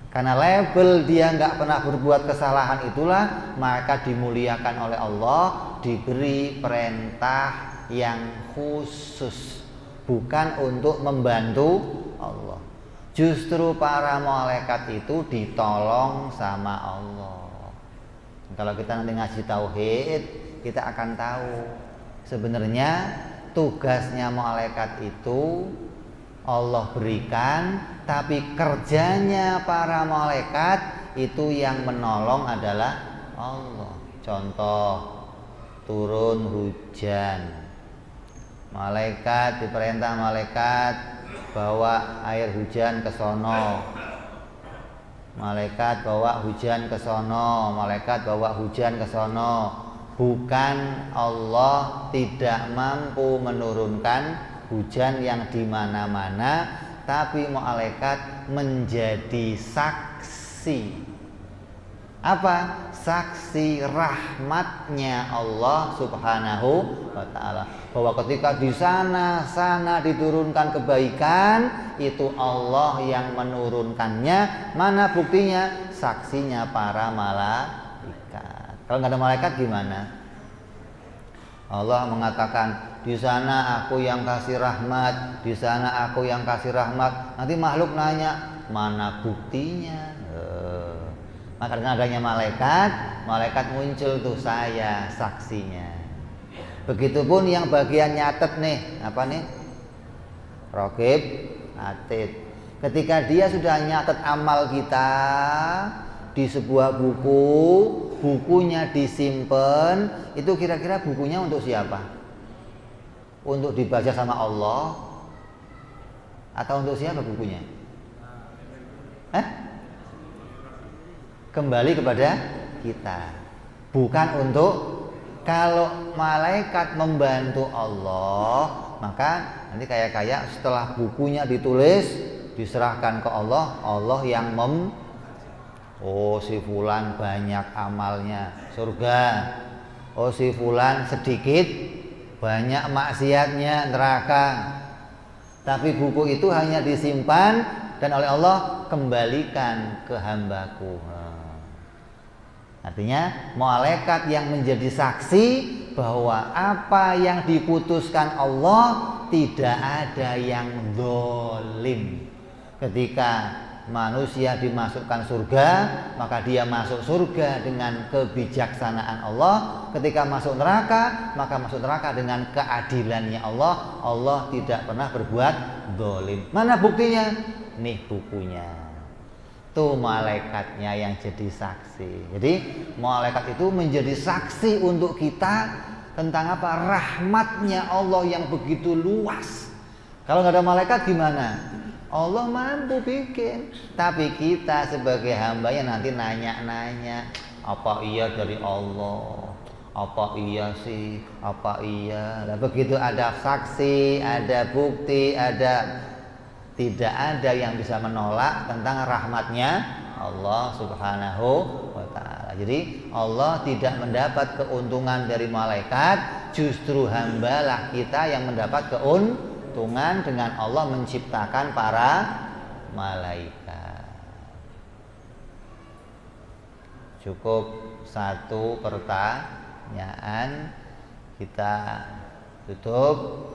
Karena label dia nggak pernah berbuat kesalahan itulah, maka dimuliakan oleh Allah, diberi perintah yang khusus, bukan untuk membantu Allah. Justru para malaikat itu ditolong sama Allah. Kalau kita nanti ngaji tauhid, kita akan tahu sebenarnya tugasnya malaikat itu Allah berikan, tapi kerjanya para malaikat itu yang menolong adalah Allah. Contoh, turun hujan, malaikat diperintah malaikat bawa air hujan ke sono. Malaikat bawa hujan ke sono, malaikat bawa hujan ke sono. Bukan Allah tidak mampu menurunkan hujan yang di mana-mana, tapi malaikat menjadi saksi. Apa? Saksi rahmatnya Allah Subhanahu wa ta'ala, bahwa ketika di sana diturunkan kebaikan, itu Allah yang menurunkannya. Mana buktinya? Saksinya para malaikat. Kalau nggak ada malaikat gimana? Allah mengatakan, di sana aku yang kasih rahmat, di sana aku yang kasih rahmat. Nanti makhluk nanya, mana buktinya? Maka dengan adanya malaikat muncul tuh, saya saksinya. Begitupun yang bagian nyatet nih, apa nih? Raqib, atid. Ketika dia sudah nyatet amal kita di sebuah buku, bukunya disimpan, itu kira-kira bukunya untuk siapa? Untuk dibaca sama Allah atau untuk siapa bukunya? Kembali kepada kita, bukan untuk. Kalau malaikat membantu Allah, maka nanti kayak setelah bukunya ditulis, diserahkan ke Allah, Allah yang oh si fulan banyak amalnya, surga. Oh si fulan sedikit, banyak maksiatnya, neraka. Tapi buku itu hanya disimpan dan oleh Allah kembalikan ke hambaku. Artinya malaikat yang menjadi saksi bahwa apa yang diputuskan Allah tidak ada yang zalim. Ketika manusia dimasukkan surga, maka dia masuk surga dengan kebijaksanaan Allah. Ketika masuk neraka, maka masuk neraka dengan keadilannya Allah. Allah tidak pernah berbuat zalim. Mana buktinya? Nih bukunya. Tuh malaikatnya yang jadi saksi. Jadi malaikat itu menjadi saksi untuk kita tentang apa? Rahmatnya Allah yang begitu luas. Kalau nggak ada malaikat gimana? Allah mampu bikin, tapi kita sebagai hambanya nanti nanya-nanya, apa iya dari Allah, apa iya sih, apa iya. Nah, begitu ada saksi, ada bukti, tidak ada yang bisa menolak tentang rahmatnya Allah Subhanahu wa ta'ala. Jadi Allah tidak mendapat keuntungan dari malaikat, justru hambalah kita yang mendapat keuntungan dengan Allah menciptakan para malaikat. Cukup satu pertanyaan, kita tutup.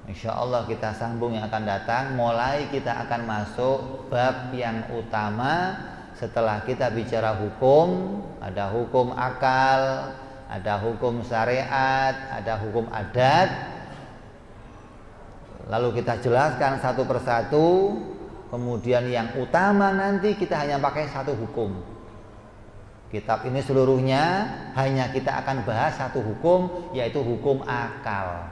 Insya Allah kita sambung yang akan datang. Mulai kita akan masuk bab yang utama. Setelah kita bicara hukum, ada hukum akal, ada hukum syariat, ada hukum adat. Lalu kita jelaskan satu persatu. Kemudian yang utama nanti kita hanya pakai satu hukum. Kitab ini seluruhnya hanya kita akan bahas satu hukum, yaitu hukum akal.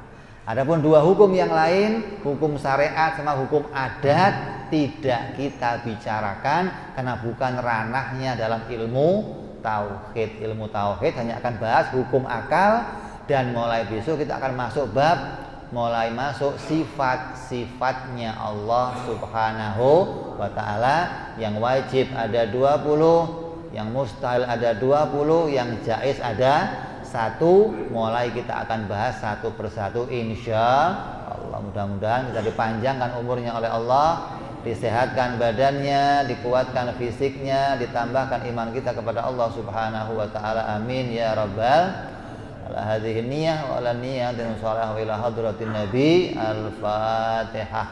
Adapun dua hukum yang lain, hukum syariat sama hukum adat, tidak kita bicarakan karena bukan ranahnya dalam ilmu tauhid. Ilmu tauhid hanya akan bahas hukum akal. Dan mulai besok kita akan masuk bab, mulai masuk sifat-sifatnya Allah Subhanahu wa ta'ala. Yang wajib ada 20, yang mustahil ada 20, yang jaiz ada 1. Mulai kita akan bahas satu persatu insya Allah. Mudah-mudahan kita dipanjangkan umurnya oleh Allah, disehatkan badannya, dikuatkan fisiknya, ditambahkan iman kita kepada Allah Subhanahu wa ta'ala. Amin ya rabbal ala hadhihi niyyah wa ala niyyatin shalihah ila hadratin nabi. Al-Fatihah.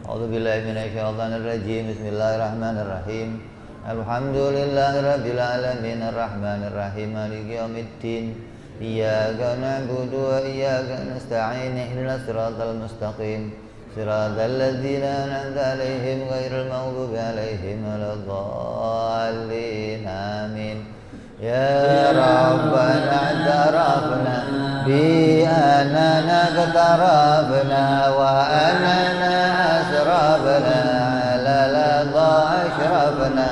A'udzu billahi minasyaitonir rajim. Bismillahirrahmanirrahim. Alhamdulillahirabbil alamin arrahmanir rahim maliki yaumiddin. Iyyaka na'budu wa iyyaka nasta'in. Ihdinas siratal mustaqim. Siratal ladzina an'amta 'alaihim ghairil maghdubi 'alaihim waladdallin. Amin. Ya Rabbana i'tarafna bi annana qatarafna wa annana asrafna ala ladha ashrafna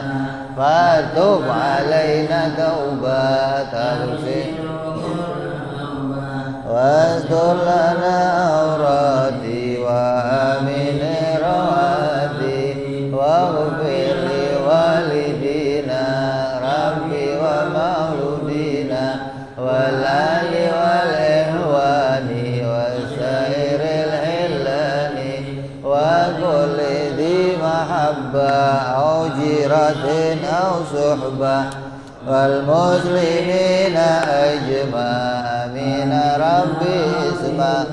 fatub alaina taubatan wastur lana awrati wa amin rawati wa ghfir li walidina rabbi wa mauludina wal ali wal ihwani wa sairil hilani wa kulli di mahabba au jiratin au suhbah wal muslimina ajma amin rabbi isma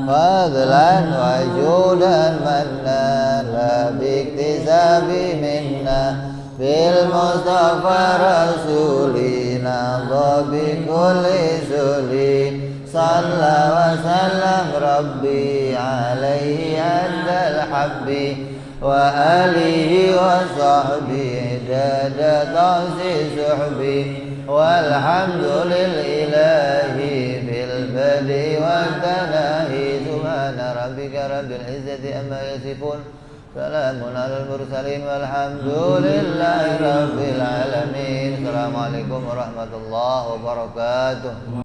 fadlan wa judan manna la biktisabi minna bil mustafa rasulina dhabi kulli suli salla wa sallam rabbi alaihi adal habbi wa alihi wa sahbihi dada ta'zi suhbi walhamdulillahi bil badi wa tanahi subhana rabbika rabbil izzati amma yasifun salamun alal mursalin walhamdulillahi rabbil alamin. Assalamualaikum warahmatullahi wabarakatuh.